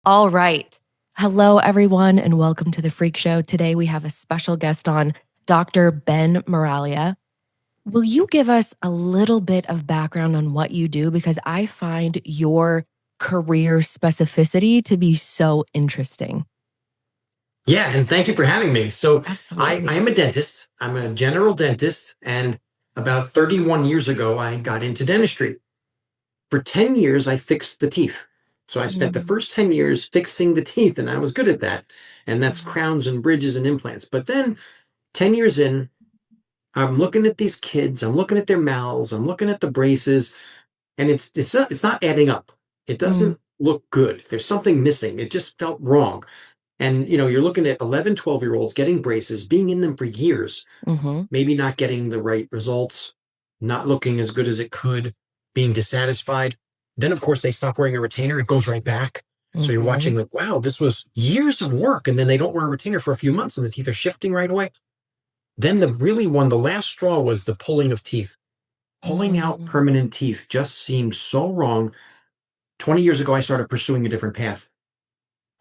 All right. Hello, everyone, and welcome to the Freak Show. Today we have a special guest on, Dr. Ben Miraglia. Will you give us a little bit of background on what you do? Because I find your career specificity to be so interesting. Yeah, and thank you for having me. So I Absolutely. am a dentist. I'm a general dentist, and about 31 years ago, I got into dentistry. For 10 years, I fixed the teeth. So I spent the Mhm. first 10 years fixing the teeth, and I was good at that. And that's Mhm. crowns and bridges and implants. But then 10 years in, I'm looking at these kids, I'm looking at their mouths, I'm looking at the braces, and it's not adding up. It Mm. doesn't look good. There's something missing. It just felt wrong. And you're looking at 11, 12 year olds getting braces, being in them for years, Mhm. maybe not getting the right results, not looking as good as it could, being dissatisfied. Then, of course, they stop wearing a retainer, it goes right back. So you're Mhm. watching, like, wow, this was years of work. And then they don't wear a retainer for a few months and the teeth are shifting right away. Then the last straw was the pulling of teeth. Pulling out Mhm. permanent teeth just seemed so wrong. 20 years ago, I started pursuing a different path.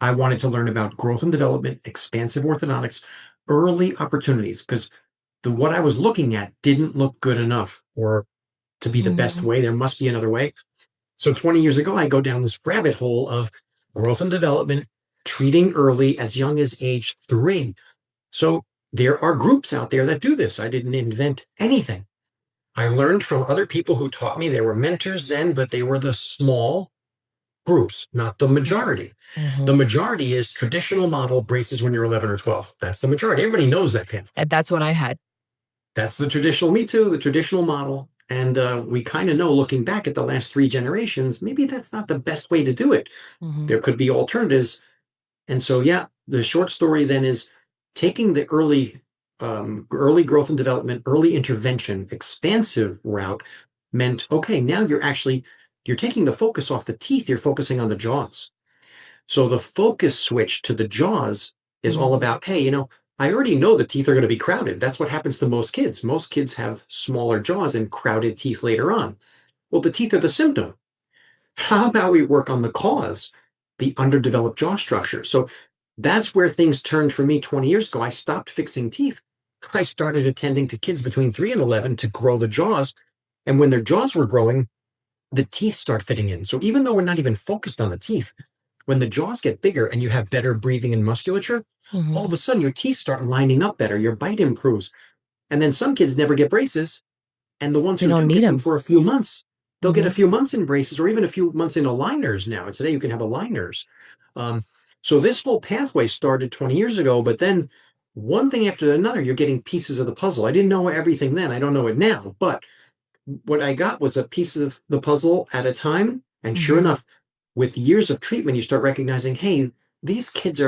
I wanted to learn about growth and development, expansive orthodontics, early opportunities, because the what I was looking at didn't look good enough or to be the best Mhm. way. There must be another way. So 20 years ago, I go down this rabbit hole of growth and development, treating early as young as age 3. So there are groups out there that do this. I didn't invent anything. I learned from other people who taught me. There were mentors then, but they were the small groups, not the majority. The Mhm. majority is traditional model braces when you're 11 or 12. That's the majority. Everybody knows that path. And that's what I had. That's the traditional, me too, the traditional model. And we kind of know, looking back at the last 3 generations, maybe that's not the best way to do it. Mhm. There could be alternatives. And so, yeah, the short story then is taking the early growth and development, early intervention, expansive route meant, okay, now you're taking the focus off the teeth, you're focusing on the jaws. So the focus switch to the jaws is all Mhm. about, hey, I already know the teeth are going to be crowded. That's what happens to most kids. Most kids have smaller jaws and crowded teeth later on. Well, the teeth are the symptom. How about we work on the cause, the underdeveloped jaw structure? So that's where things turned for me 20 years ago. I stopped fixing teeth. I started attending to kids between 3 and 11 to grow the jaws. And when their jaws were growing, the teeth start fitting in. So even though we're not even focused on the teeth, when the jaws get bigger and you have better breathing and musculature, all Mhm. of a sudden your teeth start lining up better, your bite improves. And then some kids never get braces, and the ones They who don't do need get them them. for a few months, they'll get a Mhm. few months in braces or even a few months in aligners now. And today you can have aligners. Um, so this whole pathway started 20 years ago, but then one thing after another, you're getting pieces of the puzzle. I didn't know everything then. I don't know it now, but what I got was a piece of the puzzle at a time. And sure Mhm. enough, with years of treatment, you start recognizing, hey, these kids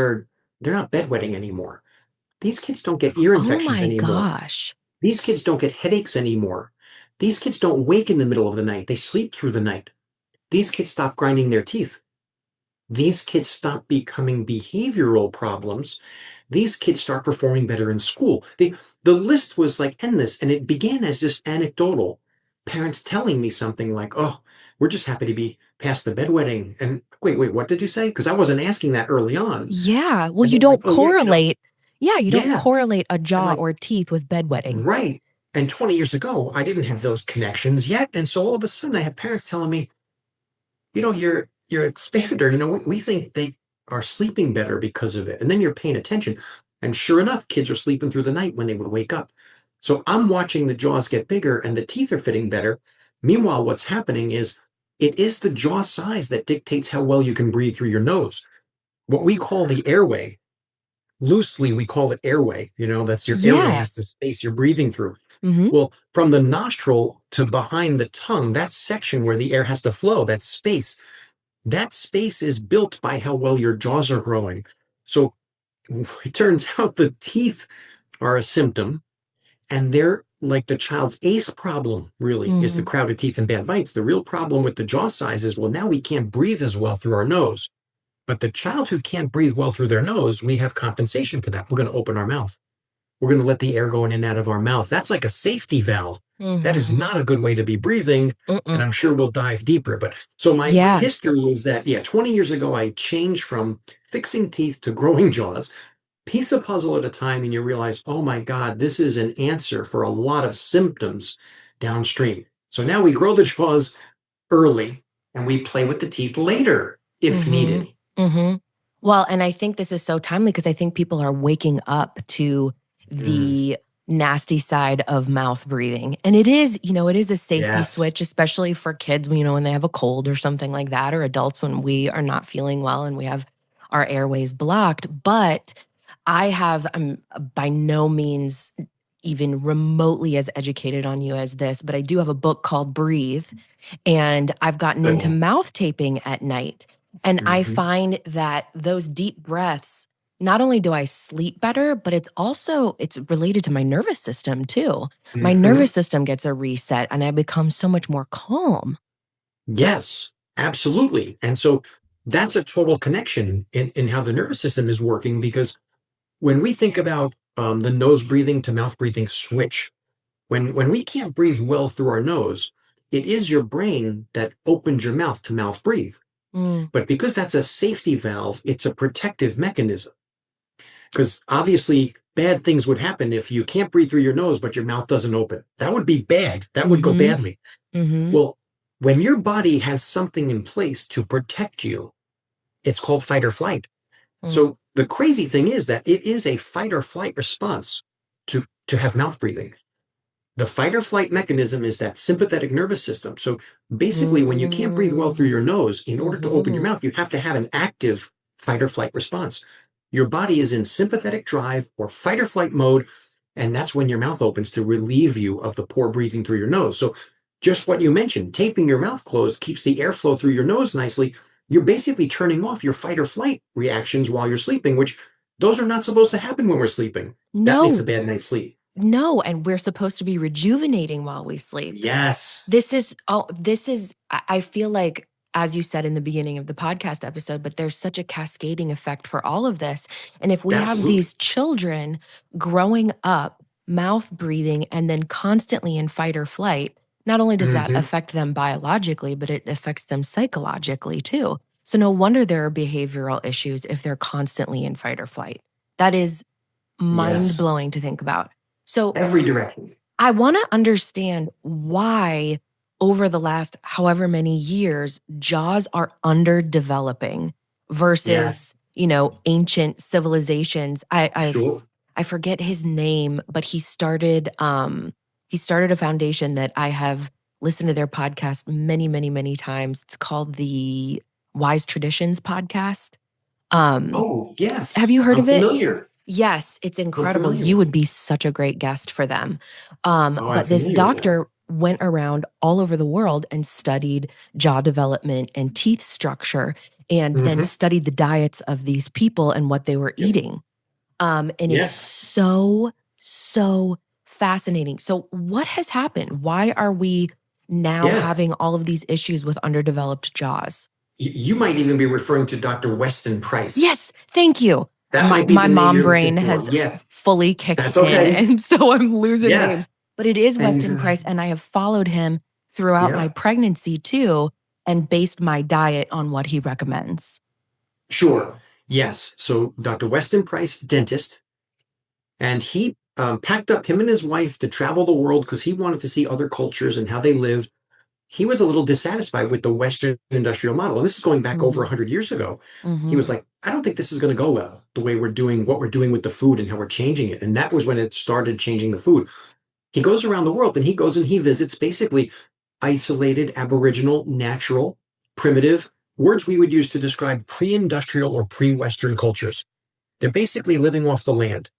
they're not bedwetting anymore. These kids don't get ear Oh infections my anymore. gosh. These kids don't get headaches anymore. These kids don't wake in the middle of the night. They sleep through the night. These kids stop grinding their teeth. These kids stop becoming behavioral problems. These kids start performing better in school. The list was like endless, and it began as just anecdotal. Parents telling me something like, oh, we're just happy to be past the bedwetting. And wait, what did you say? Because I wasn't asking that early on. Yeah. Well, And you they're like, don't oh, yeah, correlate. Yeah, you don't yeah. correlate a And jaw like, or teeth with bedwetting. right. And 20 years ago, I didn't have those connections yet. And so all of a sudden, I had parents telling me, your expander, we think they are sleeping better because of it. And then you're paying attention. And sure enough, kids are sleeping through the night when they would wake up. So I'm watching the jaws get bigger and the teeth are fitting better. Meanwhile, what's happening is it is the jaw size that dictates how well you can breathe through your nose. What we call the airway, loosely, we call it airway. That's your airway Yeah. is the space you're breathing through. Mhm. Well, from the nostril to behind the tongue, that section where the air has to flow, that space is built by how well your jaws are growing. So it turns out the teeth are a symptom, and they're like the child's ace problem, really, is the Mhm. crowded teeth and bad bites. The real problem with the jaw size is, well, now we can't breathe as well through our nose. But the child who can't breathe well through their nose, we have compensation for that. We're going to open our mouth. we're going to let the air go in and out of our mouth. That's like a safety valve. That is Mhm. not a good way to be breathing. And Mm-mm. I'm sure we'll dive deeper. But so my Yeah. history is that, yeah, 20 years ago, I changed from fixing teeth to growing jaws, piece of puzzle at a time. And you realize, oh my God, this is an answer for a lot of symptoms downstream. So now we grow the jaws early and we play with the teeth later if Mhm. needed. Mhm. Well, and I think this is so timely because I think people are waking up to Mm, the nasty side of mouth breathing. And it is, it is a safety yes. switch, especially for kids, when they have a cold or something like that, or adults when we are not feeling well and we have our airways blocked. But I'm by no means even remotely as educated on you as this, but I do have a book called Breathe, and I've gotten into Good. mouth taping at night. And I Mhm. find that those deep breaths, not only do I sleep better, but it's related to my nervous system too. My Mhm. nervous system gets a reset and I become so much more calm. Yes, absolutely. And so that's a total connection in how the nervous system is working because when we think about the nose breathing to mouth breathing switch, when we can't breathe well through our nose, it is your brain that opens your mouth to mouth breathe. Mm. But because that's a safety valve, it's a protective mechanism. Because obviously, bad things would happen if you can't breathe through your nose, but your mouth doesn't open. That would be bad. That would go Mhm. badly. Mhm. Well, when your body has something in place to protect you, it's called fight or flight. Mm. So the crazy thing is that it is a fight or flight response to have mouth breathing. The fight or flight mechanism is that sympathetic nervous system. So basically, when you can't breathe well through Mm. your nose, in order to open your Mhm. mouth, you have to have an active fight or flight response. Your body is in sympathetic drive or fight or flight mode, and that's when your mouth opens to relieve you of the poor breathing through your nose. So, just what you mentioned, taping your mouth closed keeps the airflow through your nose nicely. You're basically turning off your fight or flight reactions while you're sleeping, which those are not supposed to happen when we're sleeping. That makes a No. bad night's sleep. No, and we're supposed to be rejuvenating while we sleep. Yes. I feel like, as you said in the beginning of the podcast episode, but there's such a cascading effect for all of this. And if we have Absolutely. these children growing up, mouth breathing, and then constantly in fight or flight, not only does that Hmm. affect them biologically, but it affects them psychologically too. So no wonder there are behavioral issues if they're constantly in fight or flight. That is mind Yes. blowing to think about. So Every direction. I want to understand why, over the last however many years, jaws are underdeveloping Yes. versus, ancient civilizations. Sure. I forget his name, but he started a foundation that I have listened to their podcast many, many, many times. It's called the Wise Traditions podcast. Um, Oh, have yes. you heard I'm of it? familiar. Yes, it's I'm incredible. familiar You with would it. be such a great guest for them. Oh, I'm But this familiar with that. doctor went around all over the world and studied jaw development and teeth structure, and then Hmm. studied the diets of these people and what they were Yep. eating. And it's Yes. so, so fascinating. So, what has happened? Why are we now Yeah. having all of these issues with underdeveloped jaws? You might even be referring to Dr. Weston Price. Yes, thank you. That My might be my the name mom you're looking brain for. has Yeah. fully kicked That's in, okay. and so I'm losing Yeah. names. But it is And Weston Price, and I have followed him throughout my yeah, pregnancy too, and based my diet on what he recommends. sure. Yes. So Dr. Weston Price, dentist, and he packed up him and his wife to travel the world because he wanted to see other cultures and how they lived. He was a little dissatisfied with the Western industrial model. And this is going back over Mhm, 100 years ago. He mhm, was like, I don't think this is going to go well, the way we're doing what we're doing with the food and how we're changing it. And that was when it started changing the food. He goes around the world and he goes and he visits basically isolated, aboriginal, natural, primitive words we would use to describe pre industrial or pre Western cultures. They're basically living off the land.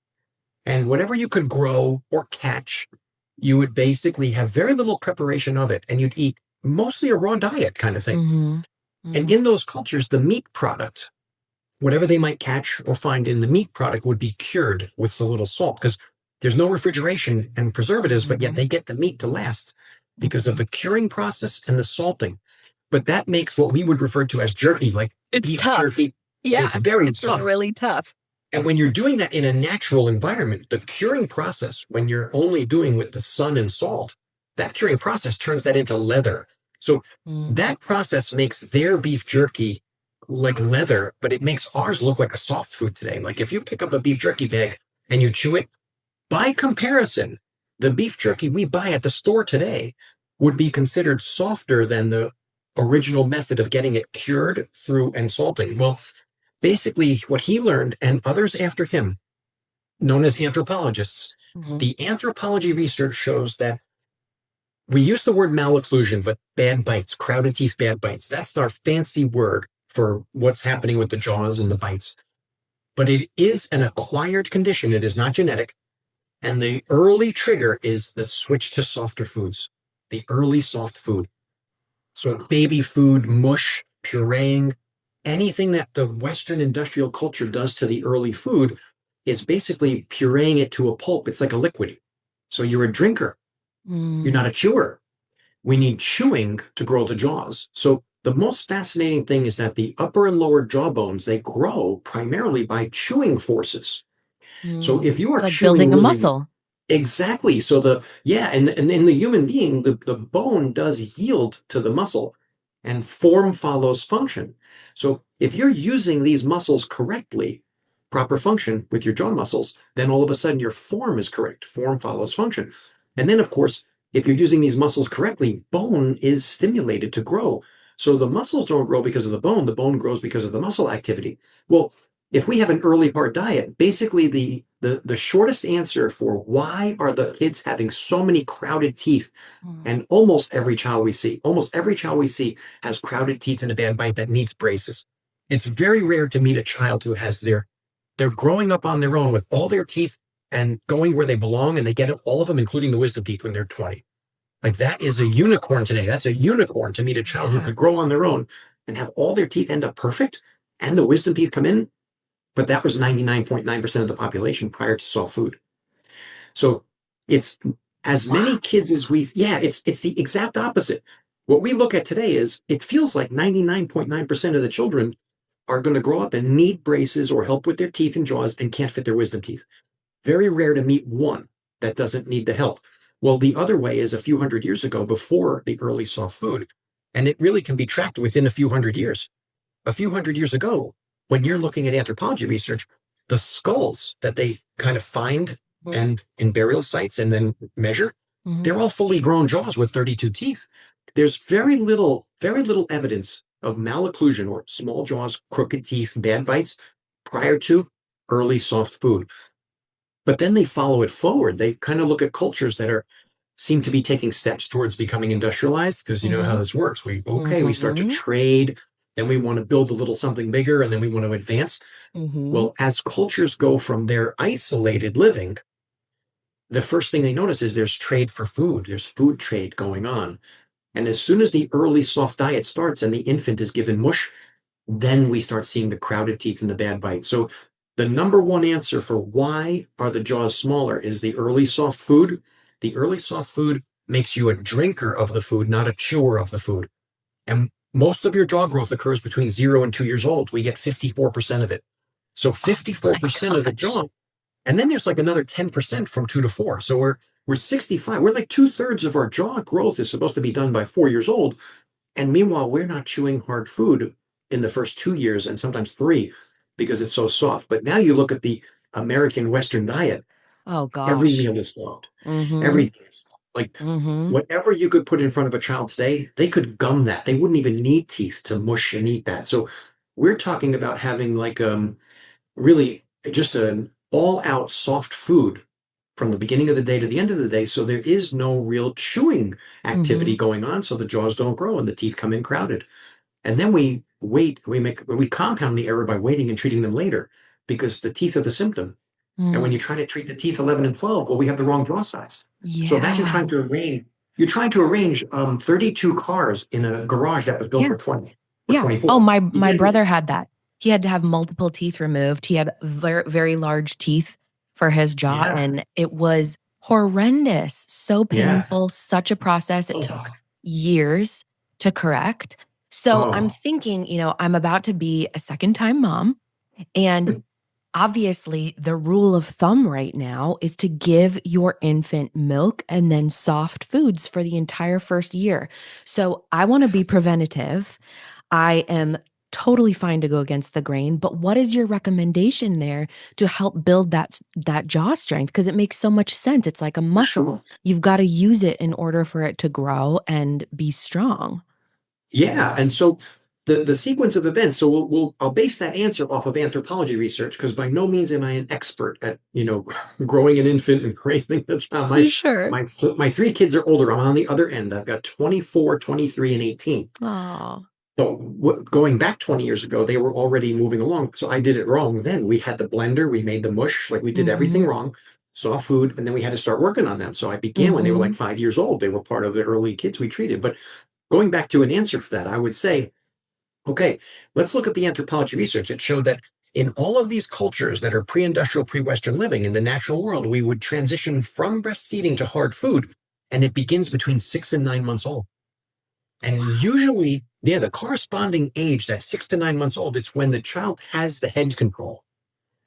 And whatever you could grow or catch, you would basically have very little preparation of it. And you'd eat mostly a raw diet kind of thing. mhm, And mhm, in those cultures, the meat product, whatever they might catch or find in the meat product, would be cured with a little salt because there's no refrigeration and preservatives, but yet mhm, they get the meat to last because of mhm. the curing process and the salting. But that makes what we would refer to as jerky, like It's beef tough. jerky. It's Yeah, very it's tough. really tough. And when you're doing that in a natural environment, the curing process, when you're only doing with the sun and salt, that curing process turns that into leather. So Mm. that process makes their beef jerky like leather, but it makes ours look like a soft food today. Like if you pick up a beef jerky bag and you chew it, by comparison, the beef jerky we buy at the store today would be considered softer than the original method of getting it cured through and salting. Well, basically, what he learned and others after him, known as anthropologists, Mhm. the anthropology research shows that we use the word malocclusion, but bad bites, crowded teeth, bad bites. That's our fancy word for what's happening with the jaws and the bites. But it is an acquired condition. It is not genetic. And the early trigger is the switch to softer foods, the early soft food. So baby food, mush, pureeing, anything that the Western industrial culture does to the early food is basically pureeing it to a pulp. It's like a liquid. So you're a drinker. You're not Mm. a chewer. We need chewing to grow the jaws. So the most fascinating thing is that the upper and lower jawbones, they grow primarily by chewing forces. So if Mm. you It's are like chewing building a really muscle. exactly. So and in the human being, the bone does yield to the muscle and form follows function. So if you're using these muscles correctly, proper function with your jaw muscles, then all of a sudden your form is correct. Form follows function. And then of course, if you're using these muscles correctly, bone is stimulated to grow. So the muscles don't grow because of the bone grows because of the muscle activity. Well, if we have an early part diet, basically the shortest answer for why are the kids having so many crowded teeth, Mm. and almost every child we see has crowded teeth and a bad bite that needs braces. It's very rare to meet a child who has they're growing up on their own with all their teeth and going where they belong, and they get all of them, including the wisdom teeth, when they're 20. Like that is a unicorn today. That's a unicorn to meet a child who Yeah. could grow on their own and have all their teeth end up perfect and the wisdom teeth come in, but that was 99.9% of the population prior to soft food. So it's as many Wow. kids as it's the exact opposite. What we look at today is it feels like 99.9% of the children are going to grow up and need braces or help with their teeth and jaws and can't fit their wisdom teeth. Very rare to meet one that doesn't need the help. Well, the other way is a few hundred years ago before the early soft food. And it really can be tracked within a few hundred years. A few hundred years ago, when you're looking at anthropology research, the skulls that they kind of find Mhm. and in burial sites and then measure, Mhm. they're all fully grown jaws with 32 teeth. There's very little evidence of malocclusion or small jaws, crooked teeth, bad bites prior to early soft food. But then they follow it forward. They kind of look at cultures that are seem to be taking steps towards becoming industrialized because you know how Mhm. this works. We start to Mhm. trade, then we want to build a little something bigger, and then we want to advance. Mhm. Well, as cultures go from their isolated living, the first thing they notice is there's trade for food. There's food trade going on. And as soon as the early soft diet starts and the infant is given mush, then we start seeing the crowded teeth and the bad bite. So the number one answer for why are the jaws smaller is the early soft food. The early soft food makes you a drinker of the food, not a chewer of the food. And most of your jaw growth occurs between 0 and 2 years old. We get 54% of it. So Oh my 54% of the gosh. jaw. And then there's like another 10% from 2 to 4. So we're 65. We're like two-thirds of our jaw growth is supposed to be done by 4 years old. And meanwhile, we're not chewing hard food in the first 2 years and sometimes three because it's so soft. But now you look at the American Western diet, Oh every gosh. meal is soft. Mhm. Everything is like Mhm. whatever you could put in front of a child today, they could gum that. They wouldn't even need teeth to mush and eat that. So we're talking about having like really just an all out soft food from the beginning of the day to the end of the day. So there is no real chewing activity Mhm. going on. So the jaws don't grow and the teeth come in crowded. And then we compound the error by waiting and treating them later because the teeth are the symptom. And when you Mm. try to treat the teeth 11 and 12, well, we have the wrong jaw size. So imagine Yeah. you're trying to arrange 32 cars in a garage that was built Yeah. for 20 or Yeah. Oh, 24. You my can't do brother that. had that. He had to have multiple teeth removed. He had very large teeth for his jaw, Yeah. and it was horrendous. So Yeah. painful, such a process. It took Oh, years to correct. So I'm oh. thinking, I'm about to be a second time mom, and obviously, the rule of thumb right now is to give your infant milk and then soft foods for the entire first year. So I want to be preventative. I am totally fine to go against the grain, but what is your recommendation there to help build that jaw strength? Because it makes so much sense. It's like a muscle. Sure. You've got to use it in order for it to grow and be strong. Yeah, and so the sequence of events. So I'll base that answer off of anthropology research because by no means am I an expert at growing an infant and raising a child. Sure. My three kids are older. I'm on the other end. I've got 24, 23, and 18. Oh. So going back 20 years ago, they were already moving along. So I did it wrong then. We had the blender, we made the mush, like we did everything Mhm. wrong, saw food, and then we had to start working on them. So I began when they were like Mhm. 5 years old. They were part of the early kids we treated. But going back to an answer for that, I would say, okay, let's look at the anthropology research. It showed that in all of these cultures that are pre-industrial, pre-Western living in the natural world, we would transition from breastfeeding to hard food, and it begins between 6 and 9 months old. And usually, yeah, the corresponding age, that 6 to 9 months old, it's when the child has the head control.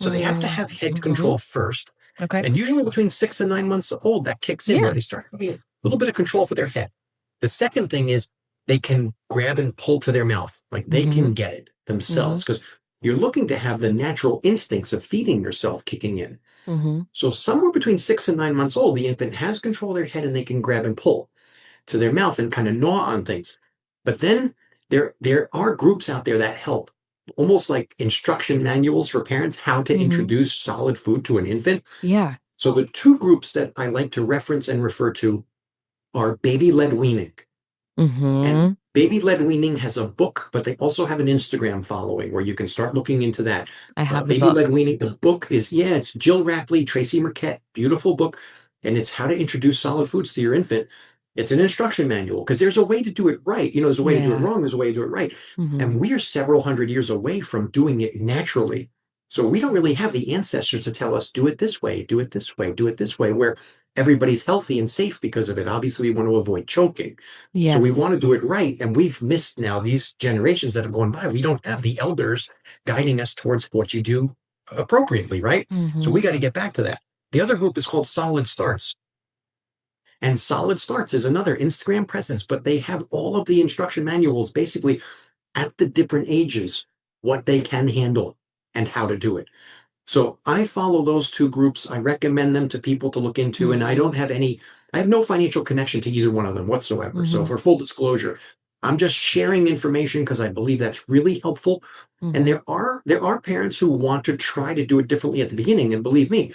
So they have to have head Mhm. control first. Okay. And usually between 6 and 9 months old, that kicks in where Yeah. they start having a little bit of control for their head. The second thing is they can grab and pull to their mouth. Like they Mhm. can get it themselves Mhm. because you're looking to have the natural instincts of feeding yourself kicking in. Mhm. So somewhere between 6 and 9 months old, the infant has control of their head and they can grab and pull to their mouth and kind of gnaw on things. But then there are groups out there that help, almost like instruction manuals for parents how to Mhm. introduce solid food to an infant. Yeah. So the two groups that I like to reference and refer to are baby-led weaning. And Mhm. baby-led weaning has a book, but they also have an Instagram following where you can start looking into that. I have the Baby-led book. weaning, the book is, yeah, it's Jill Rapley, Tracy Marquette, beautiful book. And it's how to introduce solid foods to your infant. It's an instruction manual because there's a way to do it right. There's a way to do it Yeah. wrong, there's a way to do it right. Mhm. And we are several hundred years away from doing it naturally. So we don't really have the ancestors to tell us, do it this way, do it this way, do it this way, where everybody's healthy and safe because of it. Obviously, we want to avoid choking. So we Yes. want to do it right. And we've missed now these generations that have gone by. We don't have the elders guiding us towards what you do appropriately, right? So we Mhm. got to get back to that. The other group is called Solid Starts. And Solid Starts is another Instagram presence, but they have all of the instruction manuals basically at the different ages, what they can handle and how to do it. So I follow those two groups. I recommend them to people to look into, and Mhm. I have no financial connection to either one of them whatsoever. So Mhm. for full disclosure, I'm just sharing information because I believe that's really helpful. And Mhm. there are parents who want to try to do it differently at the beginning. And believe me,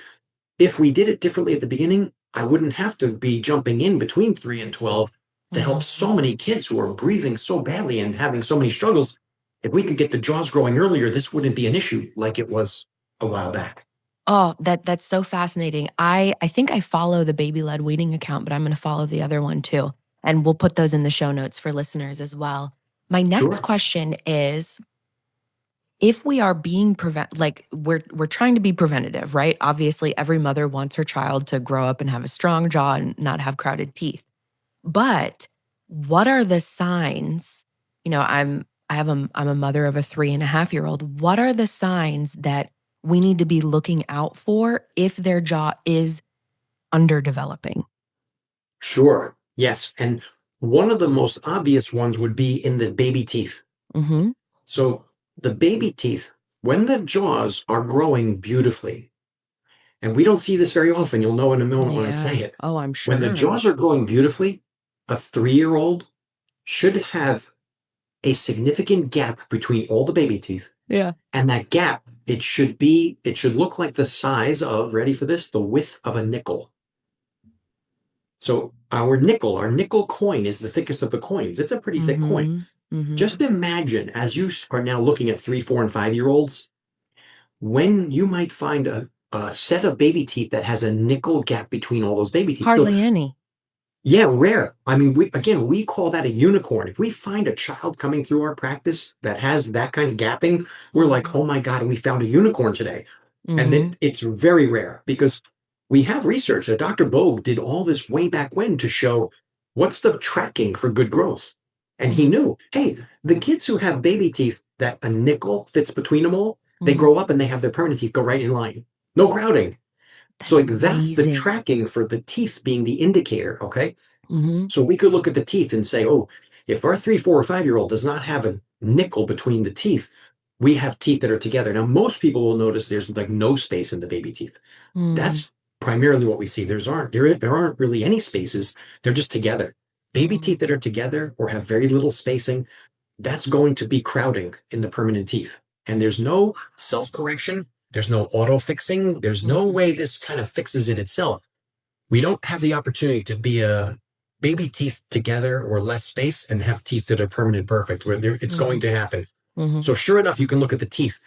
if we did it differently at the beginning, I wouldn't have to be jumping in between 3 and 12 to help Mhm. so many kids who are breathing so badly and having so many struggles. If we could get the jaws growing earlier, this wouldn't be an issue like it was a while back. Oh, that's so fascinating. I think I follow the baby led weaning account, but I'm going to follow the other one too. And we'll put those in the show notes for listeners as well. My next Sure. question is, if we are being like we're trying to be preventative, right? Obviously every mother wants her child to grow up and have a strong jaw and not have crowded teeth. But what are the signs? I'm a mother of a 3.5-year-old. What are the signs that we need to be looking out for if their jaw is underdeveloping? Sure. Yes. And one of the most obvious ones would be in the baby teeth. Mhm. So the baby teeth, when the jaws are growing beautifully, and we don't see this very often, you'll know in a moment when I say Yeah. it. Oh, I'm When the sure. jaws are growing beautifully, a 3-year-old should have a significant gap between all the baby teeth. Yeah. And that gap, it should look like the size of, ready for this, the width of a nickel. So our nickel coin is the thickest of the coins. It's a pretty thick coin. Mhm. Mhm. Just imagine as you are now looking at 3, 4, and 5-year-olds, when you might find a set of baby teeth that has a nickel gap between all those baby teeth. So Hardly any. yeah, rare. I mean, we call that a unicorn. If we find a child coming through our practice that has that kind of gapping, we're like, Mhm. oh my God, we found a unicorn today. And Mhm. it's very rare because we have research that Dr. Bogue did all this way back when to show what's the tracking for good growth. And he Mhm. knew, hey, the kids who have baby teeth that a nickel fits between them all, They Mm. grow up and they have their permanent teeth go right in line. No crowding. So That's like that's the amazing. tracking for the teeth being the indicator. Okay. Mhm. So we could look at the teeth and say, oh, if our 3, 4, or 5-year-old does not have a nickel between the teeth, we have teeth that are together. Now, most people will notice there's like no space in the baby teeth. Mm. That's primarily what we see. There aren't really any spaces. They're just together. Baby Mm. teeth that are together or have very little spacing, that's going to be crowding in the permanent teeth. And there's no self-correction. There's no auto fixing. There's no Mhm. way this kind of fixes it itself. We don't have the opportunity to be a baby teeth together or less space and have teeth that are permanent perfect where it's going Mhm. to happen. Mhm. So sure enough, you can look at the teeth.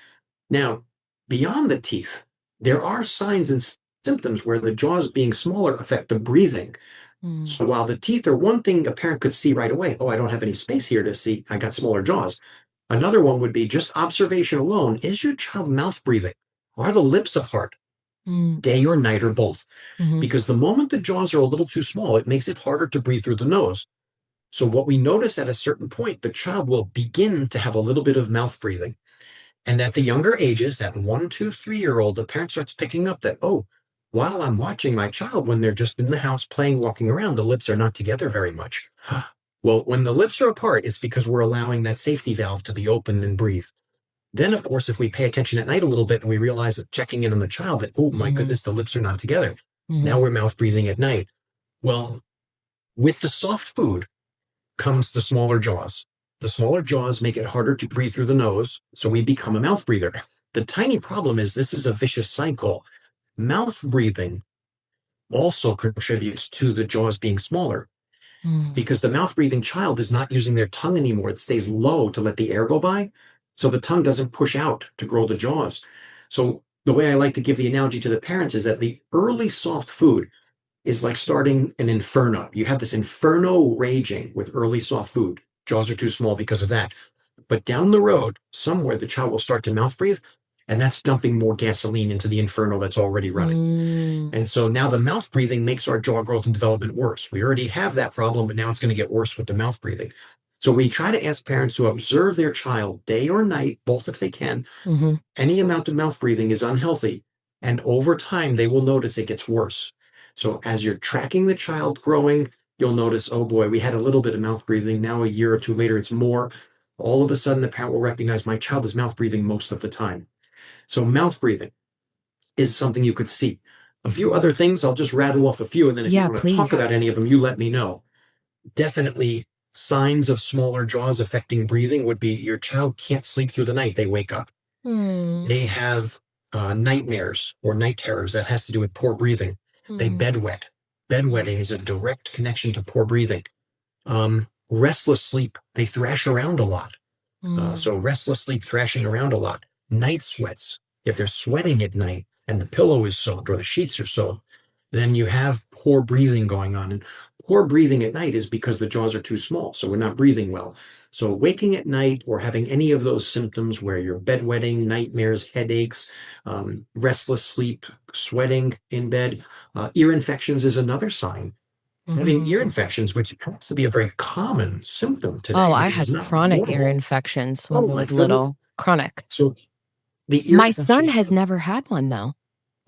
Now, beyond the teeth, there are signs and symptoms where the jaws being smaller affect the breathing. Mm. So while the teeth are one thing a parent could see right away, oh, I don't have any space here to see, I got smaller jaws. Another one would be just observation alone. Is your child mouth breathing? Are the lips apart, Mm. day or night or both? Mhm. Because the moment the jaws are a little too small, it makes it harder to breathe through the nose. So what we notice at a certain point, the child will begin to have a little bit of mouth breathing. And at the younger ages, that 1, 2, 3-year-old, the parent starts picking up that, oh, while I'm watching my child when they're just in the house playing, walking around, the lips are not together very much. Well, when the lips are apart, it's because we're allowing that safety valve to be open and breathe. Then, of course, if we pay attention at night a little bit and we realize that checking in on the child that, oh my Mhm. goodness, the lips are not together. Now Mhm. we're mouth breathing at night. Well, with the soft food comes the smaller jaws. The smaller jaws make it harder to breathe through the nose, so we become a mouth breather. The tiny problem is this is a vicious cycle. Mouth breathing also contributes to the jaws being smaller Mm. because the mouth breathing child is not using their tongue anymore. It stays low to let the air go by. So the tongue doesn't push out to grow the jaws. So the way I like to give the analogy to the parents is that the early soft food is like starting an inferno. You have this inferno raging with early soft food. Jaws are too small because of that. But down the road, somewhere the child will start to mouth breathe, and that's dumping more gasoline into the inferno that's already running. Mm. And so now the mouth breathing makes our jaw growth and development worse. We already have that problem, but now it's going to get worse with the mouth breathing. So we try to ask parents to observe their child day or night, both if they can. Mhm. Any amount of mouth breathing is unhealthy. And over time, they will notice it gets worse. So as you're tracking the child growing, you'll notice, oh boy, we had a little bit of mouth breathing. Now, a year or two later, it's more. All of a sudden, the parent will recognize my child is mouth breathing most of the time. So, mouth breathing is something you could see. A few other things, I'll just rattle off a few. And then if you Yeah, want to talk please. about any of them, you let me know. Definitely signs of smaller jaws affecting breathing would be your child can't sleep through the night. They wake up. Mm. They have nightmares or night terrors. That has to do with poor breathing. They Mm. bedwet. Mm. Bedwetting is a direct connection to poor breathing. Restless sleep. They thrash around a lot. Mm. So restless sleep, thrashing around a lot. Night sweats. If they're sweating at night and the pillow is soaked or the sheets are soaked, then you have poor breathing going on. And poor breathing at night is because the jaws are too small, so we're not breathing well. So waking at night or having any of those symptoms where you're bedwetting, nightmares, headaches, restless sleep, sweating in bed, ear infections is another sign. Having ear Mhm. infections, which happens to be a very common symptom Oh, today, I which is had not chronic ear normal. infections when Oh I my was goodness. little. Chronic. So the ear My son infections. has never had one though.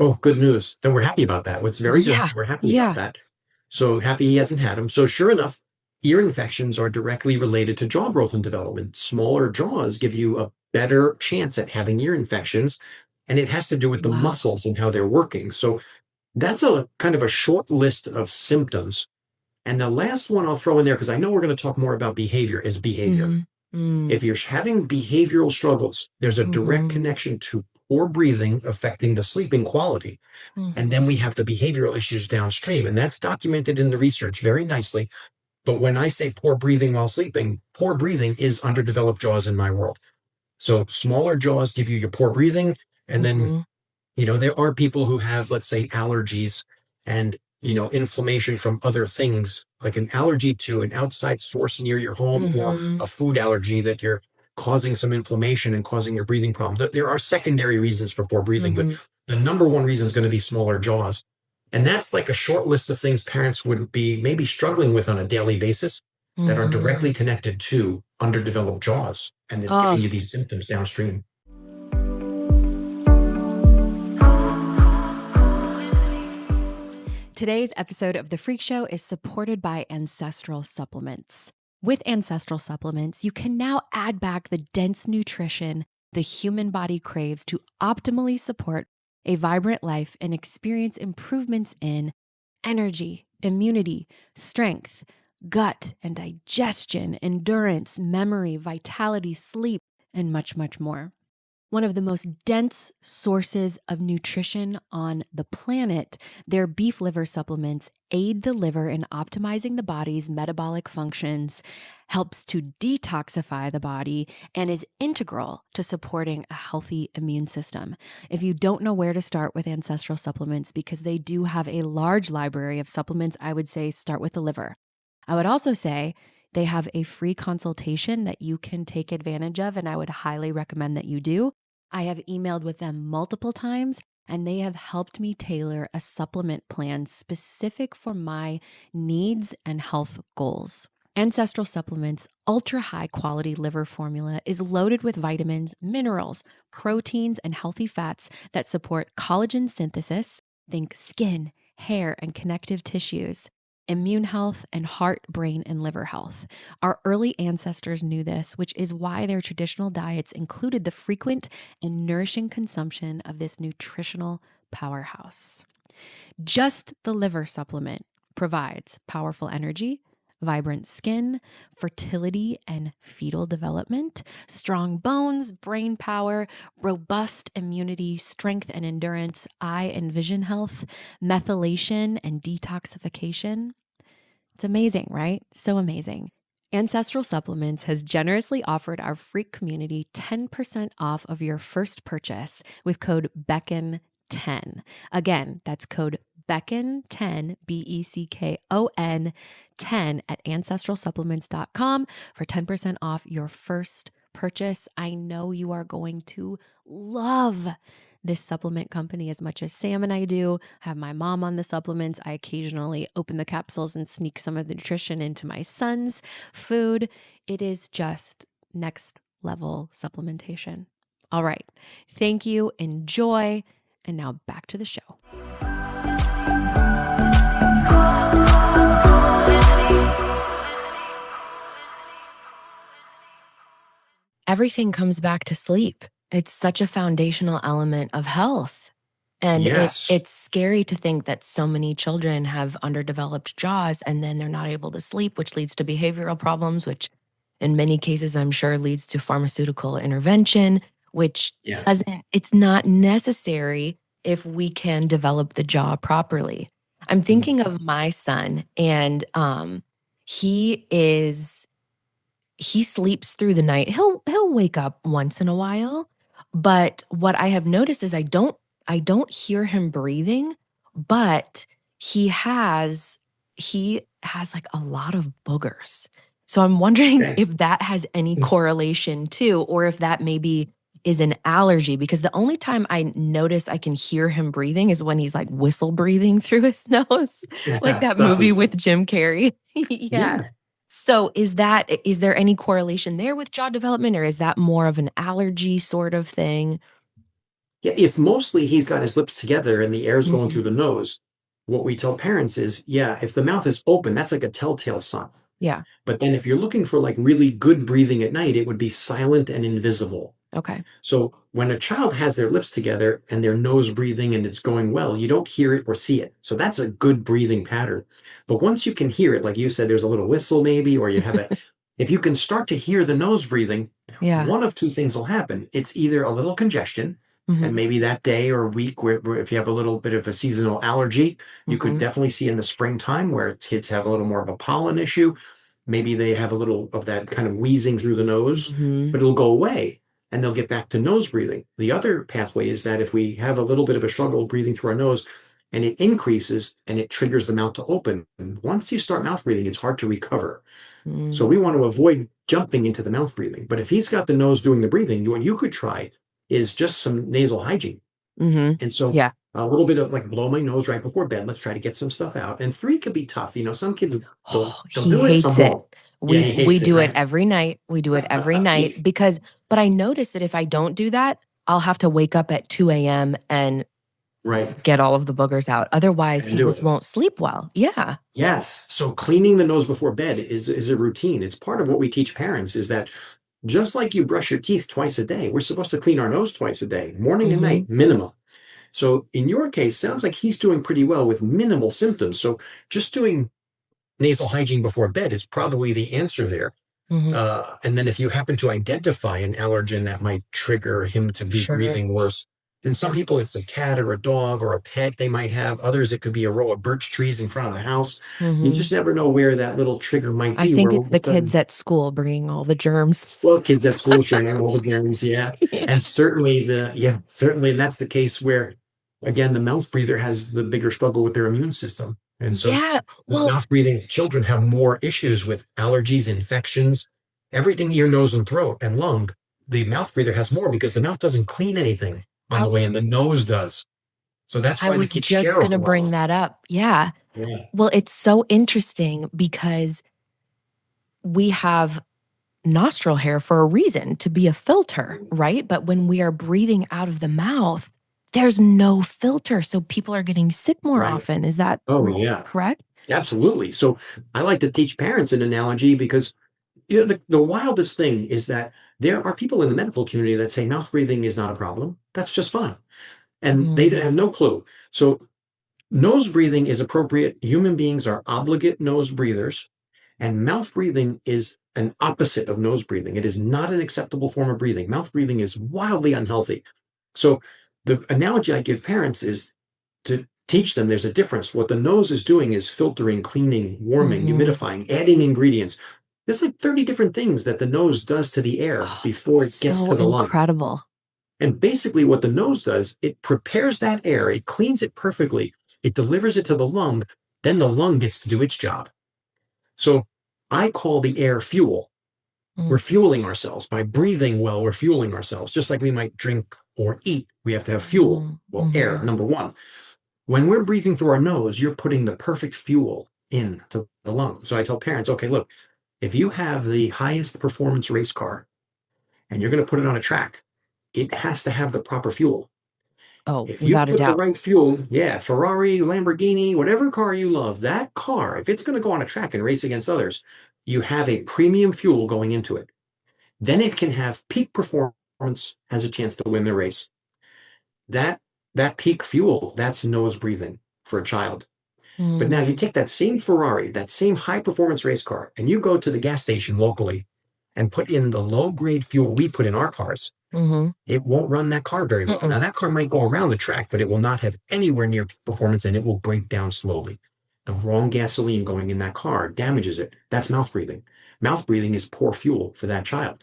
Oh, good news. Then we're happy about that. It's very good. Yeah. We're happy about Yeah. that. So happy he hasn't had them. So sure enough, ear infections are directly related to jaw growth and development. Smaller jaws give you a better chance at having ear infections, and it has to do with the Wow. muscles and how they're working. So that's a kind of a short list of symptoms. And the last one I'll throw in there, because I know we're going to talk more about behavior, is behavior. Mhm. Mm. If you're having behavioral struggles, there's a direct Mhm. connection to poor breathing affecting the sleeping quality. And then Mhm. we have the behavioral issues downstream. And that's documented in the research very nicely. But when I say poor breathing while sleeping, poor breathing is underdeveloped jaws in my world. So smaller jaws give you your poor breathing. And then Mhm. there are people who have, let's say, allergies and, inflammation from other things, like an allergy to an outside source near your home or Mhm. a food allergy that you're causing some inflammation and causing your breathing problem. There are secondary reasons for poor breathing, but Mhm. the number one reason is going to be smaller jaws. And that's like a short list of things parents would be maybe struggling with on a daily basis that are directly Mhm. connected to underdeveloped jaws. And it's giving Oh, you these symptoms downstream. Today's episode of The Freak Show is supported by Ancestral Supplements. With Ancestral Supplements, you can now add back the dense nutrition the human body craves to optimally support a vibrant life and experience improvements in energy, immunity, strength, gut and digestion, endurance, memory, vitality, sleep, and much, much more. One of the most dense sources of nutrition on the planet, their beef liver supplements aid the liver in optimizing the body's metabolic functions, helps to detoxify the body, and is integral to supporting a healthy immune system. If you don't know where to start with Ancestral Supplements, because they do have a large library of supplements, I would say start with the liver. I would also say they have a free consultation that you can take advantage of, and I would highly recommend that you do. I have emailed with them multiple times, and they have helped me tailor a supplement plan specific for my needs and health goals. Ancestral Supplements' ultra high quality liver formula is loaded with vitamins, minerals, proteins, and healthy fats that support collagen synthesis, think skin, hair, and connective tissues, immune health, and heart, brain, and liver health. Our early ancestors knew this, which is why their traditional diets included the frequent and nourishing consumption of this nutritional powerhouse. Just the liver supplement provides powerful energy, vibrant skin, fertility and fetal development, strong bones, brain power, robust immunity, strength and endurance, eye and vision health, methylation and detoxification. It's amazing, right? So amazing. Ancestral Supplements has generously offered our freak community 10% off of your first purchase with code BECKON10. Again, that's code BECKON10, BECKON 10 at ancestralsupplements.com for 10% off your first purchase. I know you are going to love this supplement company as much as Sam and I do. I have my mom on the supplements. I occasionally open the capsules and sneak some of the nutrition into my son's food. It is just next level supplementation. All right. Thank you. Enjoy. And now back to the show. Everything comes back to sleep. It's such a foundational element of health. And Yes. it's scary to think that so many children have underdeveloped jaws and then they're not able to sleep, which leads to behavioral problems, which in many cases, I'm sure leads to pharmaceutical intervention, which it's not necessary if we can develop the jaw properly. I'm thinking of my son, and he sleeps through the night. He'll wake up once in a while, but what I have noticed is I don't hear him breathing, but he has like a lot of boogers. So I'm wondering if that has any correlation too, or if that maybe is an allergy, because the only time I notice I can hear him breathing is when he's like whistle breathing through his nose, like that movie with Jim Carrey. Yeah. So is there any correlation there with jaw development, or is that more of an allergy sort of thing? Yeah, if mostly he's got his lips together and the air's going through the nose, what we tell parents is, yeah, if the mouth is open, that's like a telltale sign. Yeah. But then if you're looking for like really good breathing at night, it would be silent and invisible. Okay. So when a child has their lips together and their nose breathing and it's going well, you don't hear it or see it. So that's a good breathing pattern. But once you can hear it, like you said, there's a little whistle maybe, or you have if you can start to hear the nose breathing, one of two things will happen. It's either a little congestion, and maybe that day or week where if you have a little bit of a seasonal allergy, you could definitely see in the springtime where kids have a little more of a pollen issue. Maybe they have a little of that kind of wheezing through the nose, but it'll go away and they'll get back to nose breathing. The other pathway is that if we have a little bit of a struggle breathing through our nose and it increases and it triggers the mouth to open, once you start mouth breathing, it's hard to recover. So we want to avoid jumping into the mouth breathing. But if he's got the nose doing the breathing, what you could try is just some nasal hygiene. And so a little bit of like blow my nose right before bed. Let's try to get some stuff out. And 3 could be tough. Some kids don't do it. Some won't. We do it every night. We do it every night but I notice that if I don't do that, I'll have to wake up at 2 a.m. and Right. get all of the boogers out. Otherwise, And he do was it. won't sleep well. Yeah. Yes. So cleaning the nose before bed is a routine. It's part of what we teach parents is that just like you brush your teeth twice a day, we're supposed to clean our nose twice a day, morning and Mhm. night, minimum. So in your case, sounds like he's doing pretty well with minimal symptoms. So just doing nasal hygiene before bed is probably the answer there. Mhm. And then if you happen to identify an allergen that might trigger him to be Sure. breathing worse, in some people it's a cat or a dog or a pet they might have. Others it could be a row of birch trees in front of the house. You Mhm. just never know where that little trigger might I be, where think all it's of a the kids sudden, at school bringing all the germs. well, kids at school sharing all the germs, yeah. Yeah. And certainly, and that's the case where, again, the mouth breather has the bigger struggle with their immune system. And so Yeah. the Well, mouth breathing children have more issues with allergies, infections, everything ear, nose, and throat and lung. The mouth breather has more because the mouth doesn't clean anything on I the way in, the nose does. So that's I why the was kids just share a going to whole bring lot. that up. Yeah. Yeah. Well, it's so interesting because we have nostril hair for a reason to be a filter, right? But when we are breathing out of the mouth, there's no filter. So people are getting sick more Right. often. Is that Oh, yeah. correct? Absolutely. So I like to teach parents an analogy because the wildest thing is that there are people in the medical community that say mouth breathing is not a problem. That's just fine. And they Mm. have no clue. So nose breathing is appropriate. Human beings are obligate nose breathers, and mouth breathing is an opposite of nose breathing. It is not an acceptable form of breathing. Mouth breathing is wildly unhealthy. So the analogy I give parents is to teach them there's a difference. What the nose is doing is filtering, cleaning, warming, Hmm. humidifying, adding ingredients. There's like 30 different things that the nose does to the air Oh, before it gets so to the lung. incredible. And basically, what the nose does, it prepares that air, it cleans it perfectly, it delivers it to the lung, then the lung gets to do its job. So I call the air fuel. Mm. We're fueling ourselves. By breathing well, we're fueling ourselves. Just like we might drink or eat, we have to have fuel. Mhm. Well, air, Mhm. number one. When we're breathing through our nose, you're putting the perfect fuel into the lung. So I tell parents, okay, look, if you have the highest performance race car and you're going to put it on a track, it has to have the proper fuel. Oh, If you without a put the doubt. right fuel, yeah, Ferrari, Lamborghini, whatever car you love, that car, if it's going to go on a track and race against others, you have a premium fuel going into it. Then it can have peak performance, has a chance to win the race. That that peak fuel, that's nose breathing for a child. But now Mm. you take that same Ferrari, that same high performance race car, and you go to the gas station locally and put in the low grade fuel we put in our cars. Mhm. It won't run that car very well. Mm-mm. Now, that car might go around the track, but it will not have anywhere near peak performance and it will break down slowly. The wrong gasoline going in that car damages it. That's mouth breathing. Mouth breathing is poor fuel for that child.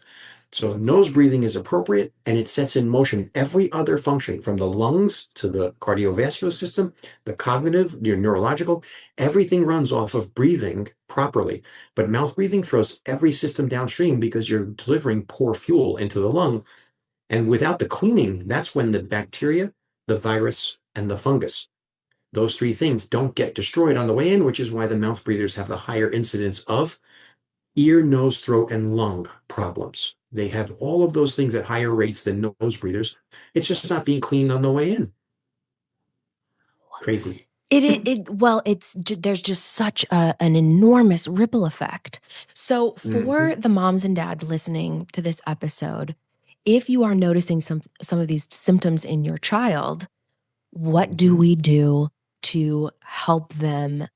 So nose breathing is appropriate and it sets in motion every other function from the lungs to the cardiovascular system, the cognitive, your neurological, everything runs off of breathing properly. But mouth breathing throws every system downstream because you're delivering poor fuel into the lung. And without the cleaning, that's when the bacteria, the virus, and the fungus, those three things don't get destroyed on the way in, which is why the mouth breathers have the higher incidence of ear, nose, throat, and lung problems. They have all of those things at higher rates than nose breathers. It's just not being cleaned on the way in. Crazy. Well, there's just such an enormous ripple effect. So Mhm. for the moms and dads listening to this episode, if you are noticing some of these symptoms in your child, what do Mhm. we do to help them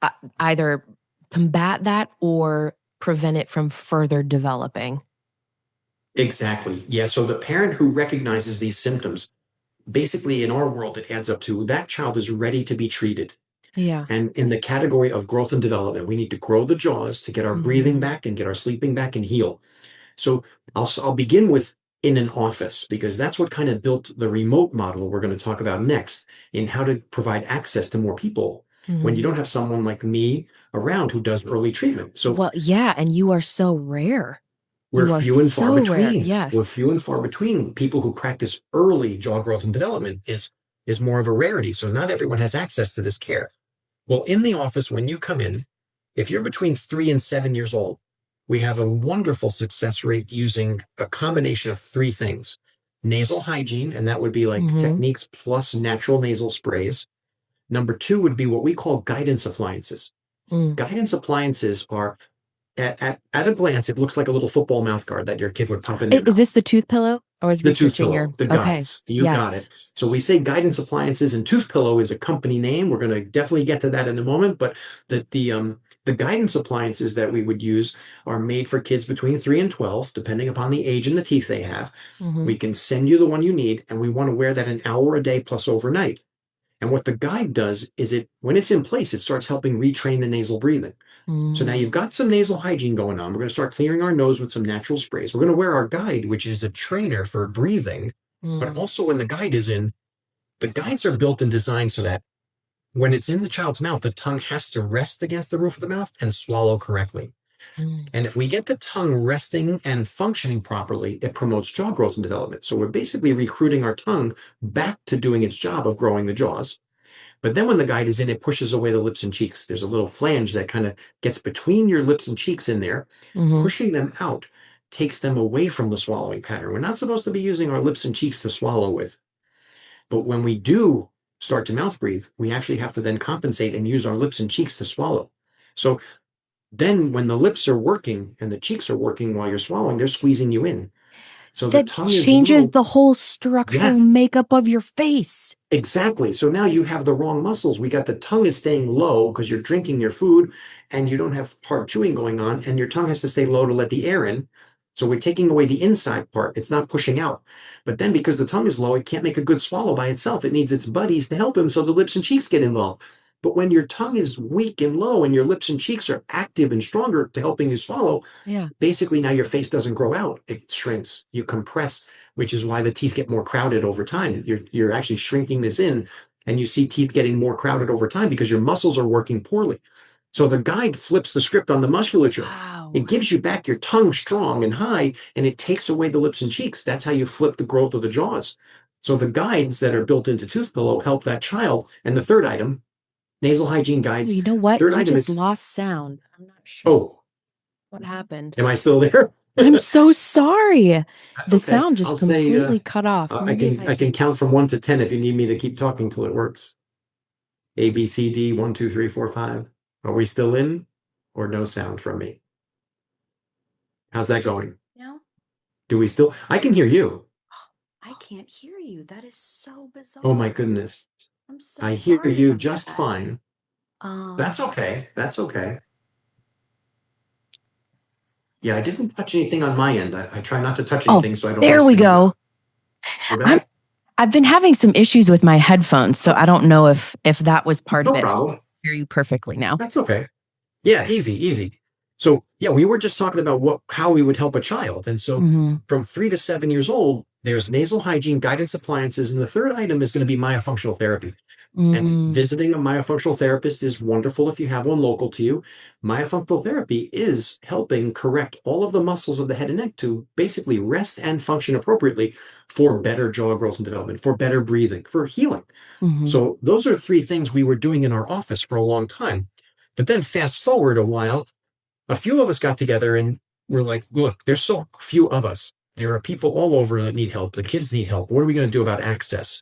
uh, either combat that or prevent it from further developing? Exactly. Yeah. So the parent who recognizes these symptoms, basically in our world, it adds up to that child is ready to be treated. Yeah. And in the category of growth and development, we need to grow the jaws to get our breathing Mhm. back and get our sleeping back and heal. So I'll begin with in an office because that's what kind of built the remote model we're going to talk about next in how to provide access to more people when you Mhm. don't have someone like me around who does early treatment. So Well, yeah, and you are so rare. we're You are few and far so rare. between. We're Yes. few and far between. People who practice early jaw growth and development is more of a rarity. So not everyone has access to this care. Well, in the office, when you come in, if you're between 3 and 7 years old, we have a wonderful success rate using a combination of three things. nasal hygiene, and that would be like Mm-hmm. techniques plus natural nasal sprays. Number two would be what we call guidance appliances. Mm. Guidance appliances are, at a glance, it looks like a little football mouth guard that your kid would pop in their Is mouth. this the tooth pillow? I was The tooth researching pillow, your. the Okay. guides. You got Yes. it. So we say guidance appliances, and tooth pillow is a company name. We're going to definitely get to that in a moment. But the guidance appliances that we would use are made for kids between 3 and 12, depending upon the age and the teeth they have. Mm-hmm. We can send you the one you need, and we want to wear that an hour a day plus overnight. And what the guide does is when it's in place, it starts helping retrain the nasal breathing. So now Mm-hmm. you've got some nasal hygiene going on. We're going to start clearing our nose with some natural sprays. We're going to wear our guide, which is a trainer for breathing. But Mm-hmm. also when the guide is in, the guides are built and designed so that when it's in the child's mouth, the tongue has to rest against the roof of the mouth and swallow correctly. And if we get the tongue resting and functioning properly, it promotes jaw growth and development. So we're basically recruiting our tongue back to doing its job of growing the jaws. But then when the guide is in, it pushes away the lips and cheeks. There's a little flange that kind of gets between your lips and cheeks in there. Mm-hmm. Pushing them out takes them away from the swallowing pattern. We're not supposed to be using our lips and cheeks to swallow with. But when we do start to mouth breathe, we actually have to then compensate and use our lips and cheeks to swallow. So then when the lips are working and the cheeks are working while you're swallowing, they're squeezing you in. So the That tongue is changes low. the whole structural Yes. makeup of your face. Exactly. So now you have the wrong muscles. We got the tongue is staying low because you're drinking your food and you don't have hard chewing going on, and your tongue has to stay low to let the air in. So we're taking away the inside part. It's not pushing out. But then because the tongue is low, it can't make a good swallow by itself. It needs its buddies to help him so the lips and cheeks get involved. But when your tongue is weak and low and your lips and cheeks are active and stronger to helping you swallow, Yeah. basically now your face doesn't grow out. It shrinks. You compress, which is why the teeth get more crowded over time. You're actually shrinking this in, and you see teeth getting more crowded over time because your muscles are working poorly. So the guide flips the script on the musculature. Wow. It gives you back your tongue strong and high, and it takes away the lips and cheeks. That's how you flip the growth of the jaws. So the guides that are built into Tooth Pillow help that child. And the third item, nasal hygiene Oh, guides. you know what? Third You item just is, lost sound. I'm not sure oh, what happened. am I still there? I'm so sorry. That's The okay. sound just I'll say completely cut off. I Maybe if can I I can take. count from 1 to 10 if you need me to keep talking till it works. A B C D 1 2 3 4 5. Are we still in, or no sound from me? How's that going? No, Do we still? I can hear you. I can't hear you. That is so Oh my bizarre. goodness. I'm so I hear sorry you about just that. fine. That's okay. That's okay. Yeah, I didn't touch anything on my end. I try not to touch Oh, anything so I don't there mess we things go. up. We're I'm back? I've been having some issues with my headphones, so I don't know if that was part of No it. I problem. hear you perfectly now. That's okay. Yeah, easy, easy. So yeah, we were just talking about how we would help a child. And so Mm-hmm. from 3 to 7 years old, there's nasal hygiene, guidance appliances, and the third item is going to be myofunctional therapy. And Mm-hmm. visiting a myofunctional therapist is wonderful if you have one local to you. Myofunctional therapy is helping correct all of the muscles of the head and neck to basically rest and function appropriately for better jaw growth and development, for better breathing, for healing. Mm-hmm. So those are three things we were doing in our office for a long time. But then fast forward a while, a few of us got together and we're like, look, there's so few of us. There are people all over that need help. The kids need help. What are we going to do about access?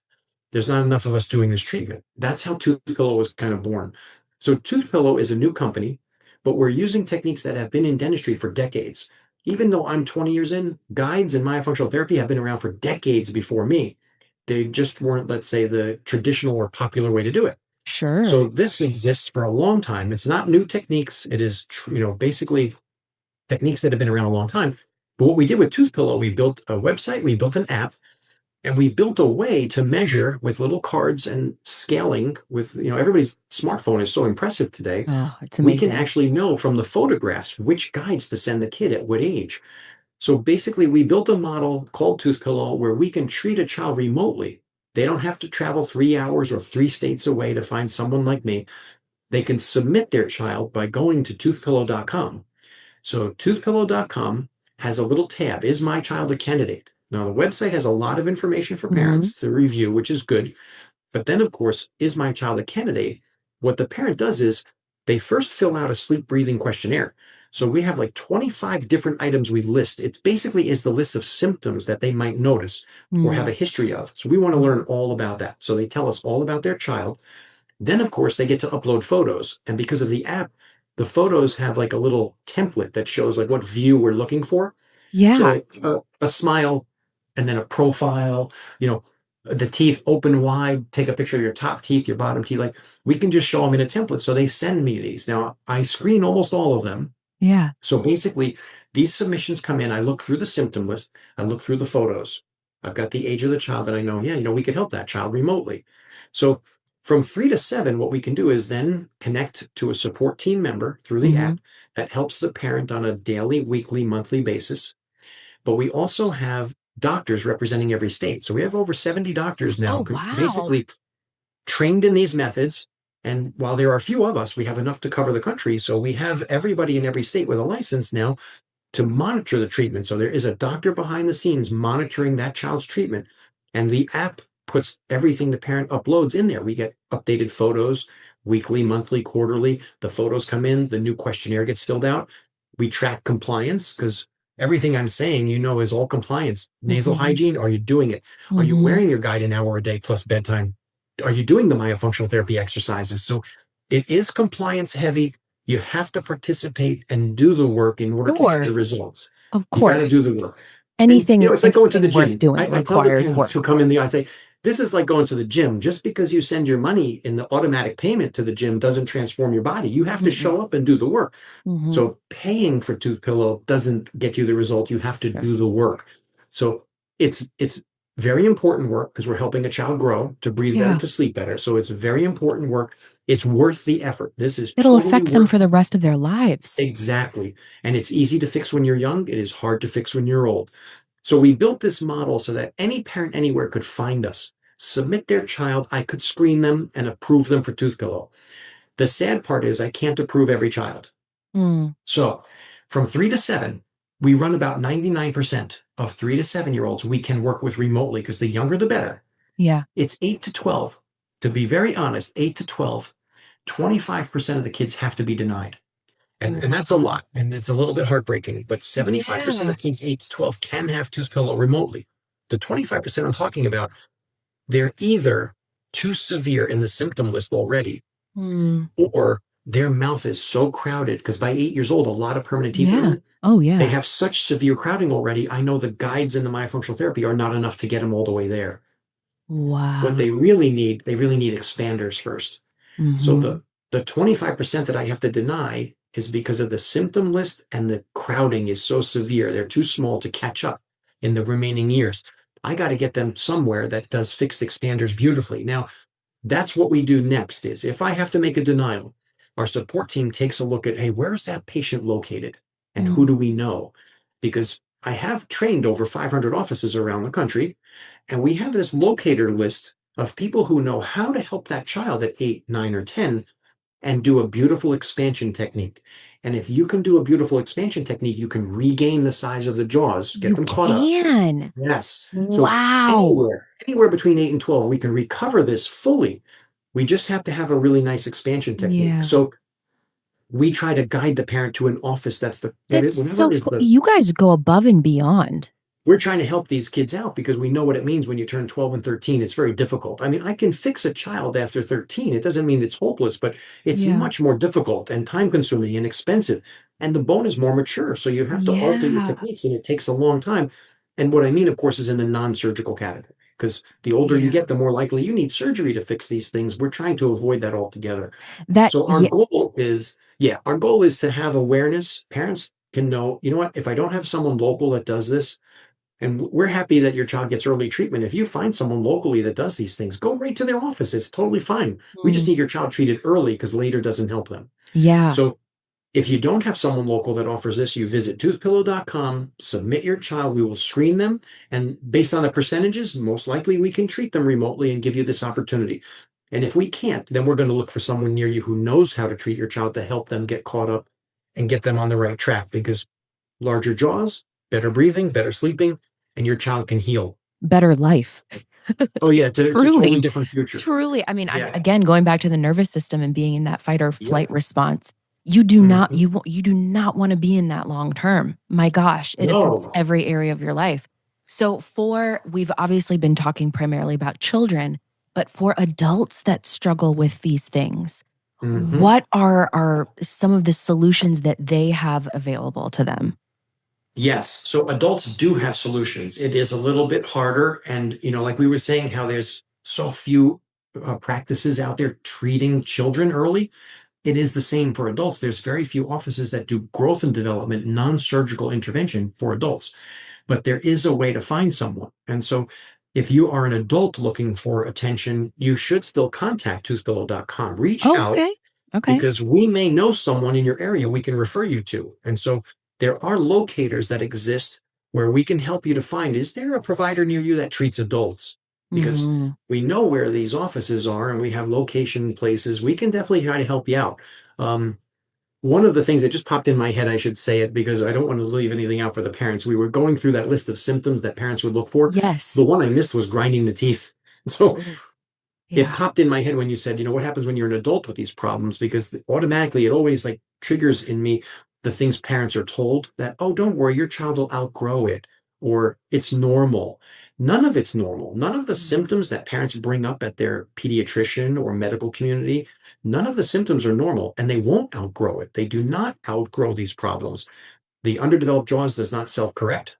There's not enough of us doing this treatment. That's how Tooth Pillow was kind of born. So Tooth Pillow is a new company, but we're using techniques that have been in dentistry for decades. Even though I'm 20 years in, guides and myofunctional therapy have been around for decades before me. They just weren't, let's say, the traditional or popular way to do it. Sure. So this exists for a long time. It's not new techniques. It is, basically techniques that have been around a long time. But what we did with Tooth Pillow, we built a website, we built an app, and we built a way to measure with little cards and scaling with, everybody's smartphone is so impressive today. Oh, it's We can amazing. actually know from the photographs which guides to send the kid at what age. So basically, we built a model called Tooth Pillow where we can treat a child remotely. They don't have to travel 3 hours or 3 states away to find someone like me. They can submit their child by going to toothpillow.com. So toothpillow.com has a little tab, Is My Child a Candidate? Now, the website has a lot of information for Mm-hmm. parents to review, which is good. But then, of course, Is My Child a Candidate? What the parent does is they first fill out a sleep breathing questionnaire. So we have like 25 different items we list. It basically is the list of symptoms that they might notice or have Mm. a history of. So we want to learn all about that. So they tell us all about their child. Then, of course, they get to upload photos. And because of the app, the photos have like a little template that shows like what view we're looking for. Yeah. So a smile and then a profile, you know, the teeth open wide, take a picture of your top teeth, your bottom teeth. Like we can just show them in a template. So they send me these. Now I screen almost all of them. Yeah. So basically, these submissions come in. I look through the symptom list. I look through the photos. I've got the age of the child that I know, yeah, we could help that child remotely. So from 3 to 7, what we can do is then connect to a support team member through the Hmm. app that helps the parent on a daily, weekly, monthly basis. But we also have doctors representing every state. So we have over 70 doctors now, Oh, wow. basically trained in these methods. And while there are a few of us, we have enough to cover the country. So we have everybody in every state with a license now to monitor the treatment. So there is a doctor behind the scenes monitoring that child's treatment. And the app puts everything the parent uploads in there. We get updated photos weekly, monthly, quarterly. The photos come in, the new questionnaire gets filled out. We track compliance because everything I'm saying, is all compliance. Nasal Hmm. hygiene, are you doing it? Are you Hmm. wearing your guide an hour a day plus bedtime? Are you doing the myofunctional therapy exercises? So it is compliance heavy. You have to participate and do the work in order to get the Sure. results. Of You got to do course. the work. And, Anything, it's like going to the anything worth gym. doing I tell the requires parents who work. come in I say, this is like going to the gym. Just because you send your money in the automatic payment to the gym doesn't transform your body. You have to Hmm. show up and do the work. Hmm. So paying for tooth pillow doesn't get you the result. You have to Sure. do the work. So it's very important work because we're helping a child grow to breathe better, Yeah. to sleep better. So it's very important work. It's worth the effort. This is It'll totally affect them worth for the rest of their lives. exactly. And it's easy to fix when you're young. It is hard to fix when you're old. So we built this model so that any parent anywhere could find us, submit their child. I could screen them and approve them for tooth pillow. The sad part is I can't approve every child. Mm. So from 3 to 7, we run about 99% of 3 to 7 year olds we can work with remotely because the younger the better. Yeah. It's 8 to 12. To be very honest, 8 to 12, 25% of the kids have to be denied. And that's a Wow. lot. And it's a little bit heartbreaking, but 75% Yeah. of kids 8 to 12 can have tooth pillow remotely. The 25% I'm talking about, they're either too severe in the symptom list already, Mm. or their mouth is so crowded because by 8 years old, a lot of permanent teeth are Yeah. in. Oh, They yeah. have such severe crowding already. I know the guides in the myofunctional therapy are not enough to get them all the way there. What Wow. they really need expanders first. So Hmm. the 25% that I have to deny is because of the symptom list and the crowding is so severe. They're too small to catch up in the remaining years. I got to get them somewhere that does fixed expanders beautifully. Now, that's what we do next is if I have to make a denial, our support team takes a look at, hey, where's that patient located? And who Mm. do we know? Because I have trained over 500 offices around the country, and we have this locator list of people who know how to help that child at 8, 9, or 10 and do a beautiful expansion technique. And if you can do a beautiful expansion technique, you can regain the size of the jaws, get You them caught up. can. Yes. So Wow. anywhere between 8 and 12, we can recover this fully. We just have to have a really nice expansion technique. Yeah. So we try to guide the parent to an office that That's is whatever so is cool. the You guys go above and beyond. we're trying to help these kids out because we know what it means when you turn 12 and 13. It's very difficult. I mean, I can fix a child after 13. It doesn't mean it's hopeless, but it's Yeah. much more difficult and time consuming and expensive. And the bone is more mature. So you have to alter your Yeah. techniques and it takes a long time. And what I mean, of course, is in the non surgical category because the older you Yeah. get, the more likely you need surgery to fix these things. We're trying to avoid that altogether. That, So yeah. our goal is to have awareness. Parents can know, you know what, if I don't have someone local that does this, and we're happy that your child gets early treatment. If you find someone locally that does these things, go right to their office. It's totally fine. We just Mm. need your child treated early because later doesn't help them. Yeah. So if you don't have someone local that offers this, you visit toothpillow.com, submit your child, we will screen them. And based on the percentages, most likely we can treat them remotely and give you this opportunity. And if we can't, then we're going to look for someone near you who knows how to treat your child to help them get caught up and get them on the right track because larger jaws, better breathing, better sleeping, and your child can heal. Better life. Oh yeah, it's a totally Truly, different future. truly. I mean, Yeah. again, going back to the nervous system and being in that fight or flight Yep. response, Mhm. you do not want to be in that long term. My gosh, it affects No. every area of your life. So we've obviously been talking primarily about children, but for adults that struggle with these things, Mhm. what are some of the solutions that they have available to them? Yes. So adults do have solutions. It is a little bit harder. And, like we were saying, how there's so few practices out there treating children early. It is the same for adults. There's very few offices that do growth and development, non-surgical intervention for adults, but there is a way to find someone. And so if you are an adult looking for attention, you should still contact toothpillow.com. Reach Oh, out okay. Okay. because we may know someone in your area we can refer you to. And so there are locators that exist where we can help you to find, is there a provider near you that treats adults? Because Mhm. we know where these offices are and we have location places. We can definitely try to help you out. Um, One of the things that just popped in my head, I should say it because I don't want to leave anything out for the parents. We were going through that list of symptoms that parents would look for. Yes. The one I missed was grinding the teeth. So Oof. it Yeah. popped in my head when you said, what happens when you're an adult with these problems? Because automatically it always like triggers in me the things parents are told that, oh, don't worry, your child will outgrow it or it's normal. None of it's normal. None of the Mhm. symptoms that parents bring up at their pediatrician or medical community, none of the symptoms are normal and they won't outgrow it. They do not outgrow these problems. The underdeveloped jaws does not self-correct.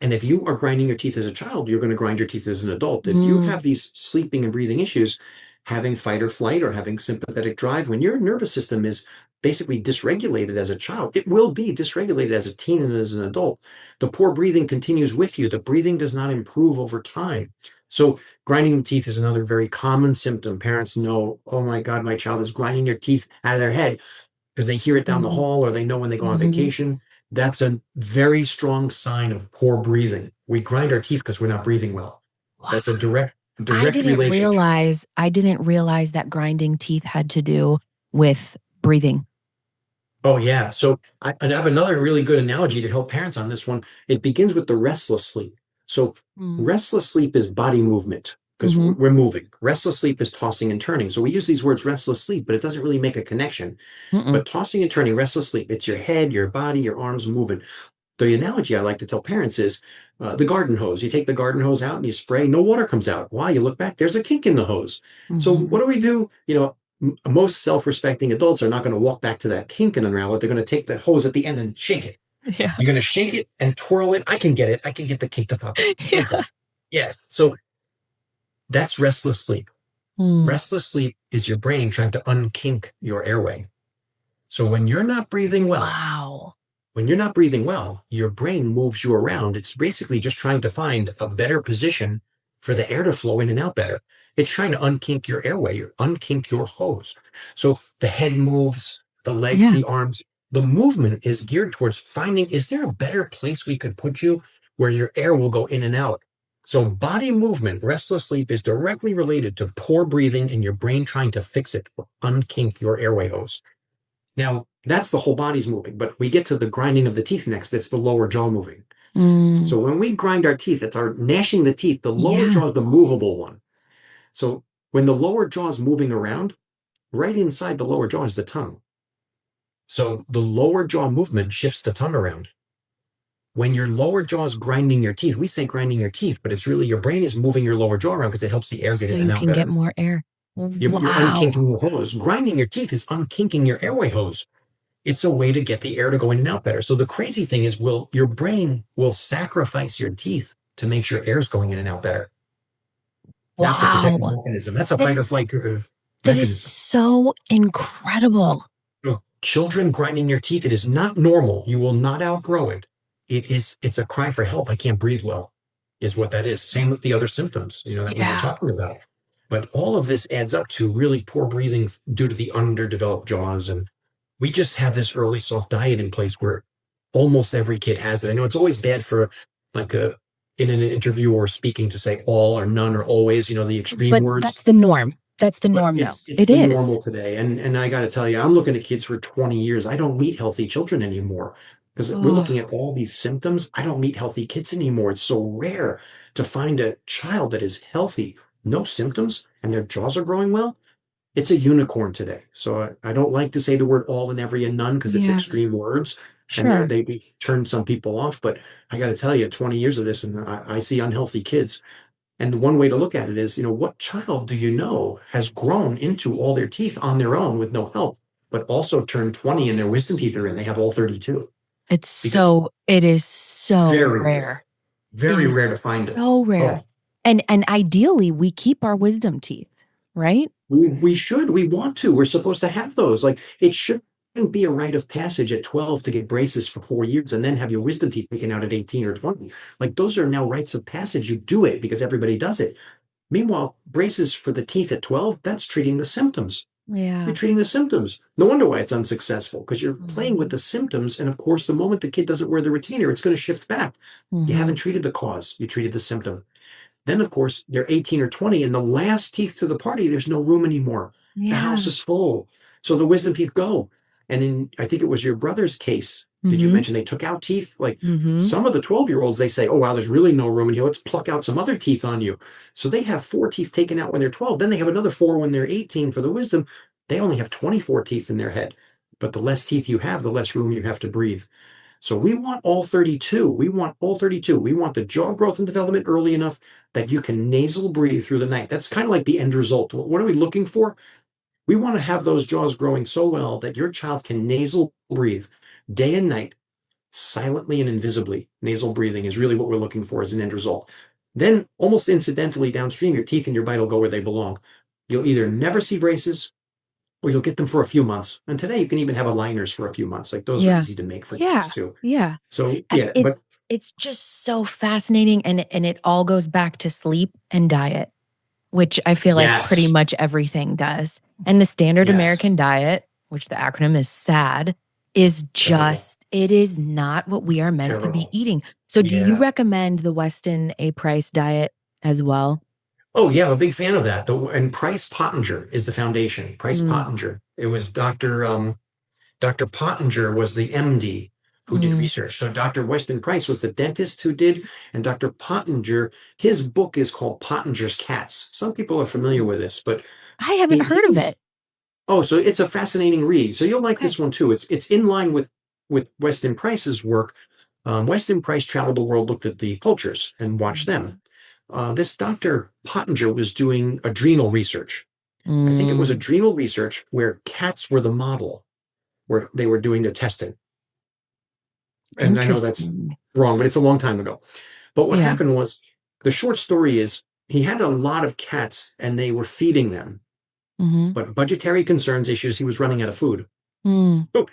And if you are grinding your teeth as a child, you're going to grind your teeth as an adult. If you Mm. have these sleeping and breathing issues, having fight or flight or having sympathetic drive, when your nervous system is basically dysregulated as a child, it will be dysregulated as a teen and as an adult. The poor breathing continues with you. The breathing does not improve over time. So, grinding the teeth is another very common symptom. Parents know, oh my God, my child is grinding their teeth out of their head because they hear it down the Mhm. hall or they know when they go on Mhm. vacation. That's a very strong sign of poor breathing. We grind our teeth because we're not breathing well. Wow. That's a direct relationship. I didn't realize that grinding teeth had to do with breathing. Oh yeah. So I have another really good analogy to help parents on this one. It begins with the restless sleep. So Mm. restless sleep is body movement because Mhm. we're moving. Restless sleep is tossing and turning. So we use these words restless sleep, but it doesn't really make a connection. Mm-mm. But tossing and turning, restless sleep, it's your head, your body, your arms moving. The analogy I like to tell parents is the garden hose. You take the garden hose out and you spray, no water comes out. Why? You look back, there's a kink in the hose. So what Mhm. do we do? Most self-respecting adults are not going to walk back to that kink and unravel it. They're going to take that hose at the end and shake it. Yeah. You're going to shake it and twirl it. I can get it. I can get the kink to pop out. No Yeah. problem. Yeah. So that's restless sleep. Mm. Restless sleep is your brain trying to unkink your airway. So when you're not breathing well, Wow. your brain moves you around. It's basically just trying to find a better position for the air to flow in and out better. It's trying to unkink your airway, or unkink your hose. So the head moves, the legs, Yeah. the arms. The movement is geared towards finding, is there a better place we could put you where your air will go in and out? So body movement, restless sleep is directly related to poor breathing and your brain trying to fix it or unkink your airway hose. Now, that's the whole body's moving, but we get to the grinding of the teeth next. That's the lower jaw moving. Mm. So when we grind our teeth, it's our gnashing the teeth. The lower Yeah. jaw is the movable one. So when the lower jaw is moving around, right inside the lower jaw is the tongue. So the lower jaw movement shifts the tongue around. When your lower jaw is grinding your teeth, we say grinding your teeth, but it's really your brain is moving your lower jaw around because it helps the air get So in and you out can get better. more air. You're Wow. unkinking the hose. Grinding your teeth is unkinking your airway hose. It's a way to get the air to go in and out better. So the crazy thing is, your brain will sacrifice your teeth to make sure air's going in and out better. That's a protective Wow. mechanism. That's a That fight or is flight driven that is mechanism. so incredible. Children grinding your teeth, it is not normal. You will not outgrow it. It's a cry for help. I can't breathe well, is what that is. Same with the other symptoms, that we were Yeah. talking about. But all of this adds up to really poor breathing due to the underdeveloped jaws. And we just have this early soft diet in place where almost every kid has it. I know it's always bad for like in an interview or speaking to say all or none or always, the extreme But words. that's the norm. That's the But norm, though. it's It the is. normal today. And I got to tell you, I'm looking at kids for 20 years. I don't meet healthy children anymore because we're Oh, looking at all these symptoms. I don't meet healthy kids anymore. It's so rare to find a child that is healthy, no symptoms, and their jaws are growing well. It's a unicorn today. So I don't like to say the word all and every and none because it's yeah, extreme words and sure. they turn some people off. But I got to tell you, 20 years of this, and I see unhealthy kids. And one way to look at it is, what child do you know has grown into all their teeth on their own with no help, but also turned 20 and their wisdom teeth are in? They have all 32 because It is so very rare, rare. It very is rare to find it. so rare. Oh, And ideally we keep our wisdom teeth, right? we should, we want to, we're supposed to have those. Like it shouldn't be a rite of passage at 12 to get braces for 4 years and then have your wisdom teeth taken out at 18 or 20. Like those are now rites of passage. You do it because everybody does it. Meanwhile, braces for the teeth at 12, that's treating the symptoms. You're Yeah. treating the symptoms. No wonder why it's unsuccessful because you're playing with Mhm. the symptoms. And of course, the moment the kid doesn't wear the retainer, it's going to shift back. You Mhm. haven't treated the cause, you treated the symptom. Then, of course, they're 18 or 20, and the last teeth to the party, there's no room anymore. The house Yeah. is full. So the wisdom teeth go. And in, I think it was your brother's case, did you Mhm. mention they took out teeth? Like Mhm. some of the 12-year-olds, they say, oh, wow, there's really no room in here. Let's pluck out some other teeth on you. So they have 4 teeth taken out when they're 12. Then they have another 4 when they're 18 for the wisdom. They only have 24 teeth in their head. But the less teeth you have, the less room you have to breathe. So we want all 32. We want all 32. We want the jaw growth and development early enough that you can nasal breathe through the night. That's kind of like the end result. What are we looking for? We want to have those jaws growing so well that your child can nasal breathe day and night, silently and invisibly. Nasal breathing is really what we're looking for as an end result. Then, almost incidentally downstream, your teeth and your bite will go where they belong. You'll either never see braces or you'll get them for a few months. And today you can even have aligners for a few months. Like those are Yeah. easy to make for kids Yeah. too. Yeah. So I- yeah, It but it's just so fascinating, and it all goes back to sleep and diet, which I feel like pretty yes, much everything does. And the standard yes, American diet, which the acronym is SAD, is terrible, just, it is not what we are meant to be terrible. eating. So, do you Yeah. recommend the Weston A. Price diet as well? Oh yeah, I'm a big fan of that. And Price Pottinger is the foundation. Price Mm, Pottinger. It was Dr. Pottinger was the MD who did mm, research. So Dr. Weston Price was the dentist who did, and Dr. Pottinger, his book is called Pottinger's Cats. Some people are familiar with this, but I haven't he heard of was it. oh, so it's a fascinating read. So you'll like Okay. this one too. It's in line with Weston Price's work. Weston Price traveled the world, looked at the cultures, and watched them. Mhm. This Dr. Pottinger was doing adrenal research. I think it was Mm, adrenal research where cats were the model, where they were doing the testing. And I know that's interesting. wrong, but it's a long time ago. But what Yeah. happened was the short story is he had a lot of cats and they were feeding them, Hmm. but budgetary concerns issues, he was running out of food. Mm, So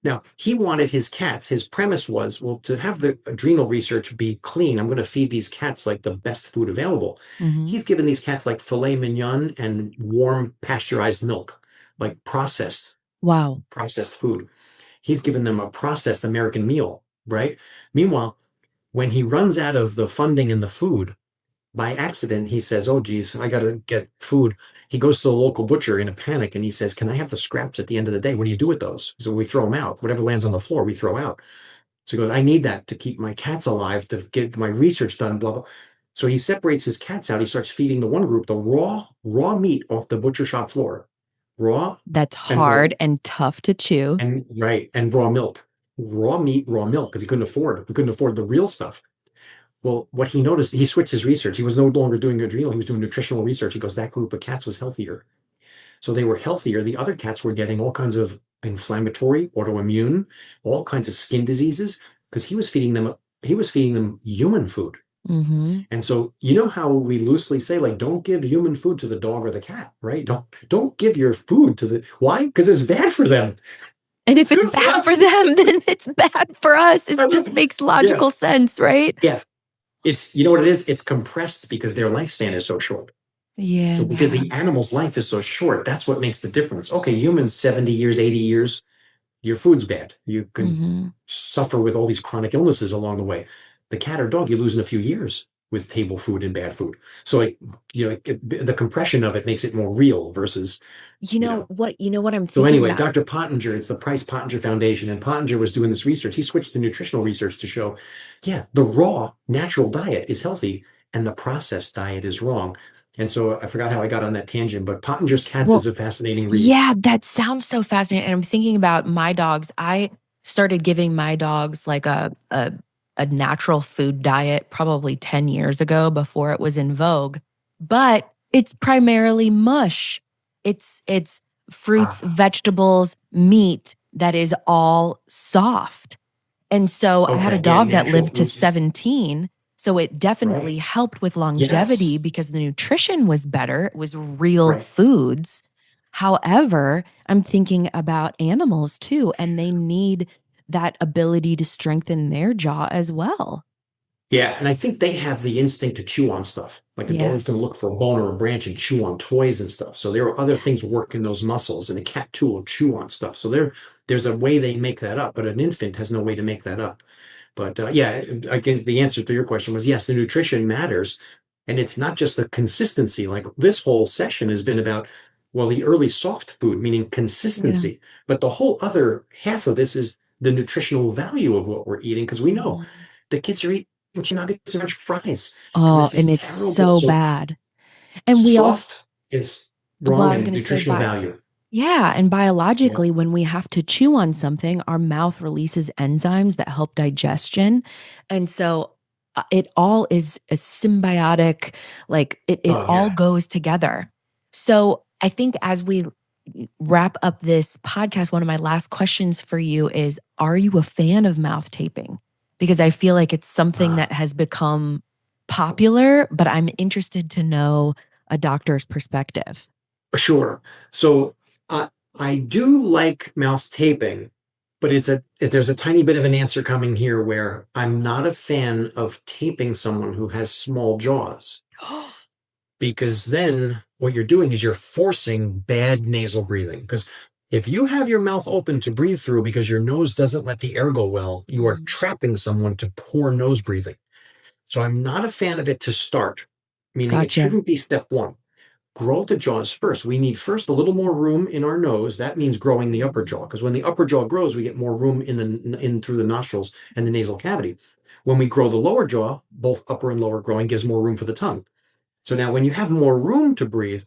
now, he wanted his cats. His premise was, well, to have the adrenal research be clean, I'm going to feed these cats like the best food available. hmm. He's given these cats like filet mignon and warm pasteurized milk, like Wow. processed food. He's given them a processed American meal, right? Meanwhile, when he runs out of the funding and the food, by accident, he says, oh, geez, I got to get food. He goes to the local butcher in a panic and he says, can I have the scraps at the end of the day? What do you do with those? So we throw them out. Whatever lands on the floor, we throw out. So he goes, I need that to keep my cats alive, to get my research done, blah, blah. So he separates his cats out. He starts feeding the one group the raw meat off the butcher shop floor, raw That's and hard boiled, and tough to chew. and right, and raw milk, raw meat, raw milk, because he couldn't afford the real stuff. Well, what he noticed, he switched his research. He was no longer doing adrenal, he was doing nutritional research. He goes, that group of cats was healthier. So they were healthier. The other cats were getting all kinds of inflammatory, autoimmune, all kinds of skin diseases because he was feeding them human food. Hmm. And so you know how we loosely say, like, don't give human food to the dog or the cat, right? Don't give your food to the why? Because it's bad for them. And It's if it's good for bad us. for them, then it's bad for us. It I just love- makes yeah, logical sense, right? yeah. It's you know what it is? It's compressed because their lifespan is so short. So because Yeah. the animal's life is so short, that's what makes the difference. Okay, humans 70 years, 80 years, your food's bad. You can Hmm. suffer with all these chronic illnesses along the way. The cat or dog you lose in a few years. with table food and bad food. So like, the compression of it makes it more real versus, You you know know. what? You know what I'm So thinking anyway, about? Dr. Pottinger, it's the Price Pottinger Foundation, and Pottinger was doing this research. He switched to nutritional research to show, yeah, the raw natural diet is healthy and the processed diet is wrong. And so I forgot how I got on that tangent, but Pottinger's Cats Well, is a fascinating read. yeah, that sounds so fascinating. And I'm thinking about my dogs. I started giving my dogs like a natural food diet probably 10 years ago before it was in vogue. But it's primarily mush. It's fruits, Ah, vegetables, meat that is all soft. And so I had a okay. Yeah, dog that natural lived to fruits. 17. So it definitely Right. helped with longevity Yes. because the nutrition was better. It was real Right. foods. However, I'm thinking about animals too, and they need that ability to strengthen their jaw as well. Yeah, and I think they have the instinct to chew on stuff. Like a Yeah. dog's going to look for a bone or a branch and chew on toys and stuff. So there are other things Yes. working those muscles, and a cat too will chew on stuff. So there's a way they make that up, but an infant has no way to make that up. But yeah, again, the answer to your question was yes, the nutrition matters, and it's not just the consistency. Like this whole session has been about, well, the early soft food, meaning Yeah. consistency. But the whole other half of this is the nutritional value of what we're eating, because we know Mhm. the kids are eating nuggets and French fries, and Oh, this and is it's terrible. so So bad. And we also, soft is well, wrong I was and going to say, nutritional value. yeah, and Yeah. biologically, when we have to chew on something, our mouth releases enzymes that help digestion. And so it all is a symbiotic, like it Oh all yeah. goes together. So I think as we wrap up this podcast, one of my last questions for you is, are you a fan of mouth taping? Because I feel like it's something Uh, that has become popular, but I'm interested to know a doctor's perspective. Sure. So I do like mouth taping, but there's a tiny bit of an answer coming here where I'm not a fan of taping someone who has small jaws, because then what you're doing is you're forcing bad nasal breathing. Because if you have your mouth open to breathe through because your nose doesn't let the air go well, you are Mhm. trapping someone to poor nose breathing. So I'm not a fan of it to start, meaning it Gotcha. shouldn't be step one. Grow the jaws first. We need first a little more room in our nose. That means growing the upper jaw, because when the upper jaw grows, we get more room in through the nostrils and the nasal cavity. When we grow the lower jaw, both upper and lower growing gives more room for the tongue. So now when you have more room to breathe,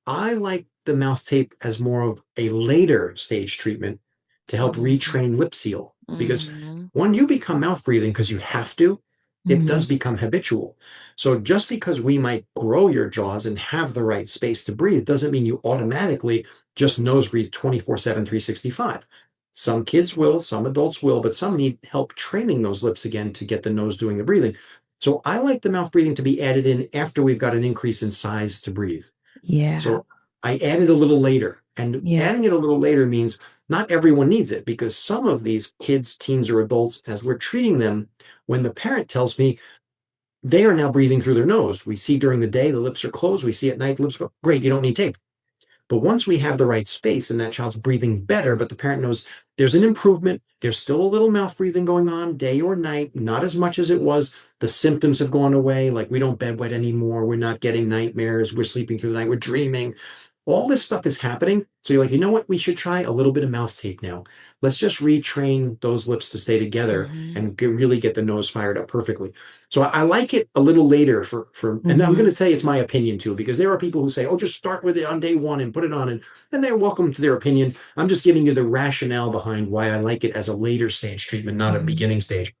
I like the mouth tape as more of a later stage treatment to help Mhm. retrain lip seal. Because Mhm. when you become mouth breathing because you have to, it does Mhm. become habitual. So just because we might grow your jaws and have the right space to breathe doesn't mean you automatically just nose breathe 24/7, 365. Some kids will, some adults will, but some need help training those lips again to get the nose doing the breathing. So I like the mouth breathing to be added in after we've got an increase in size to breathe. Yeah. So I add it a little later. And Yeah. adding it a little later means not everyone needs it, because some of these kids, teens, or adults, as we're treating them, when the parent tells me they are now breathing through their nose, we see during the day the lips are closed, we see at night the lips go, great, you don't need tape. But once we have the right space and that child's breathing better, but the parent knows there's an improvement, there's still a little mouth breathing going on day or night, not as much as it was. The symptoms have gone away. Like we don't bedwet anymore. We're not getting nightmares. We're sleeping through the night. We're dreaming. All this stuff is happening. So you're like, you know what? We should try a little bit of mouth tape now. Let's just retrain those lips to stay together Mhm. and really get the nose fired up perfectly. So I like it a little later and I'm going Mhm. to say it's my opinion too, because there are people who say, oh, just start with it on day one and put it on, and they're welcome to their opinion. I'm just giving you the rationale behind why I like it as a later stage treatment, not a Mhm. beginning stage.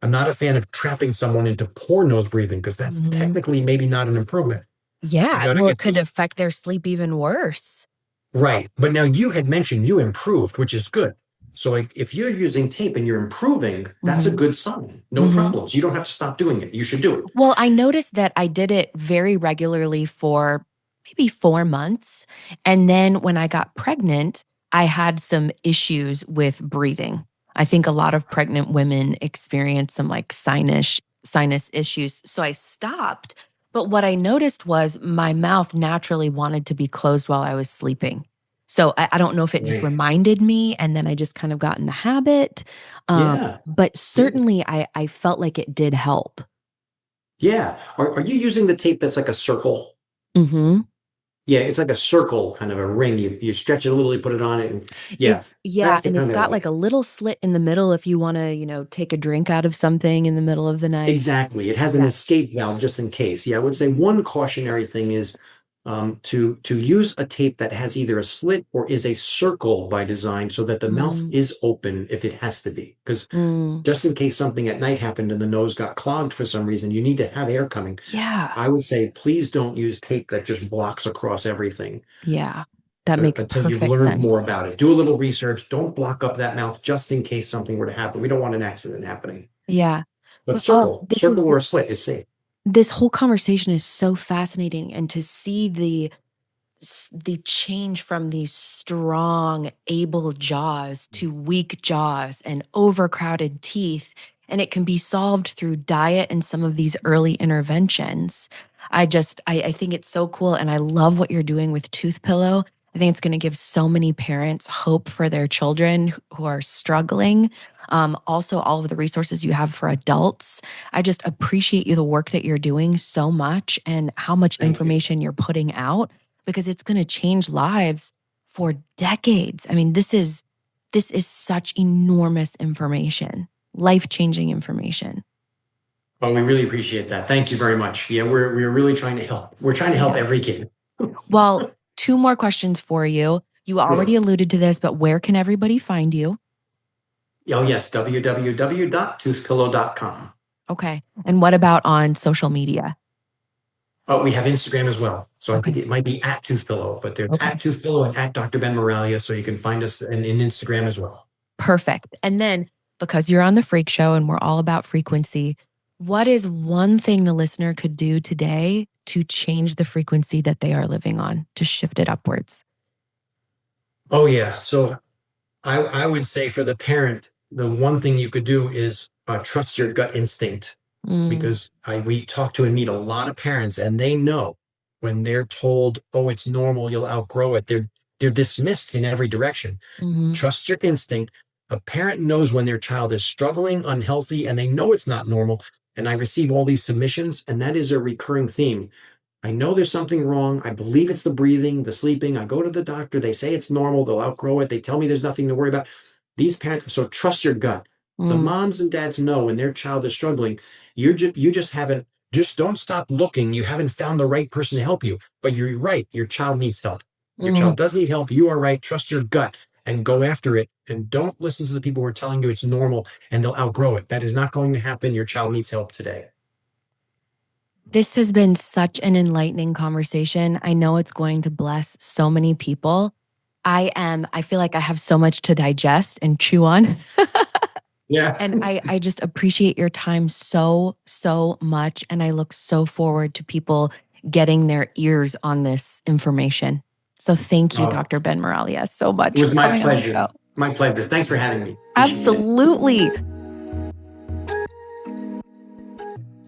I'm not a fan of trapping someone into poor nose breathing, because that's Mhm. technically maybe not an improvement. You Yeah, got to well, it get could affect their sleep even worse. right. But now you had mentioned you improved, which is good. So like if you're using tape and you're improving, that's a Mhm. good sign. No Mhm. problems. You don't have to stop doing it. You should do it. Well, I noticed that I did it very regularly for maybe 4 months, and then when I got pregnant, I had some issues with breathing. I think a lot of pregnant women experience some, like, sinus issues, so I stopped, but what I noticed was my mouth naturally wanted to be closed while I was sleeping. So I don't know if it just Right. reminded me, and then I just kind of got in the habit, Yeah. but Yeah. certainly I felt like it did help. Yeah. Are you using the tape that's like a circle? Mm-hmm. Yeah, it's like a circle, kind of a ring. You stretch it a little, you put it on it, and yeah, Yeah, that's the and it's kind I got like like. a little slit in the middle if you want to, take a drink out of something in the middle of the night. Exactly. It has an Yeah. escape valve just in case. Yeah, I would say one cautionary thing is to use a tape that has either a slit or is a circle by design so that the mouth Mm, is open if it has to be. Because mm, just in case something at night happened and the nose got clogged for some reason, you need to have air coming. yeah. I would say please don't use tape that just blocks across everything Yeah. That makes until you've perfect learned more sense. about it. Do a little research. Don't block up that mouth just in case something were to happen. We don't want an accident happening. Yeah. But But oh, circle or a slit is safe. this whole conversation is so fascinating, and to see the change from these strong, able jaws to weak jaws and overcrowded teeth. And it can be solved through diet and some of these early interventions. I think it's so cool. And I love what you're doing with Tooth Pillow. I think it's going to give so many parents hope for their children who are struggling. Also, all of the resources you have for adults. I just appreciate the work that you're doing so much and how much Thank you. information you're putting out because it's going to change lives for decades. I mean, this is such enormous information, life-changing information. Well, we really appreciate that. Thank you very much. Yeah, we're really trying to help. We're trying to help Yeah. every kid. Well, two more questions for you. You already Sure. alluded to this, but where can everybody find you? Oh, yes, www.toothpillow.com. Okay. And what about on social media? Oh, we have Instagram as well. So I think Okay. it might be at Toothpillow, but there's at Okay. Toothpillow and at Dr. Ben Miraglia. So you can find us in Instagram as well. Perfect. And then because you're on the Freak Show and we're all about frequency, what is one thing the listener could do today to change the frequency that they are living on, to shift it upwards? Oh, yeah. So I would say for the parent, the one thing you could do is trust your gut instinct Mm, because we talk to and meet a lot of parents and they know when they're told, oh, it's normal, you'll outgrow it. They're dismissed in every direction. mhm, Trust your instinct. A parent knows when their child is struggling, unhealthy, and they know it's not normal. And I receive all these submissions, and that is a recurring theme. I know there's something wrong. I believe it's the breathing, the sleeping. I go to the doctor. They say it's normal. They'll outgrow it. They tell me there's nothing to worry about. These parents, so trust your gut. The mm, moms and dads know when their child is struggling. You just haven't. Just don't stop looking. You haven't found the right person to help you. But you're right. Your child needs help. Your mhm. child does need help. You are right. Trust your gut and go after it. And don't listen to the people who are telling you it's normal and they'll outgrow it. That is not going to happen. Your child needs help today. This has been such an enlightening conversation. I know it's going to bless so many people. I feel like I have so much to digest and chew on. Yeah. And I just appreciate your time so, so much. And I look so forward to people getting their ears on this information. So thank you, Oh, Dr. Ben Moralia, so it much was for my coming on the pleasure. show. My pleasure. Thanks for having me. Appreciate it. Absolutely.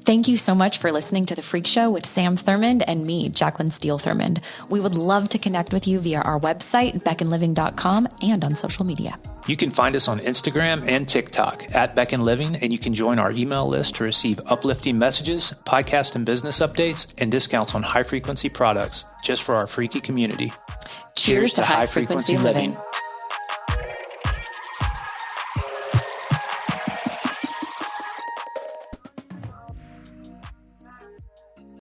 Thank you so much for listening to The Freak Show with Sam Thurmond and me, Jaclyn Steele Thurmond. We would love to connect with you via our website, beckonliving.com, and on social media. You can find us on Instagram and TikTok at Beck and Living, and you can join our email list to receive uplifting messages, podcast and business updates, and discounts on high-frequency products just for our freaky community. Cheers to high frequency living.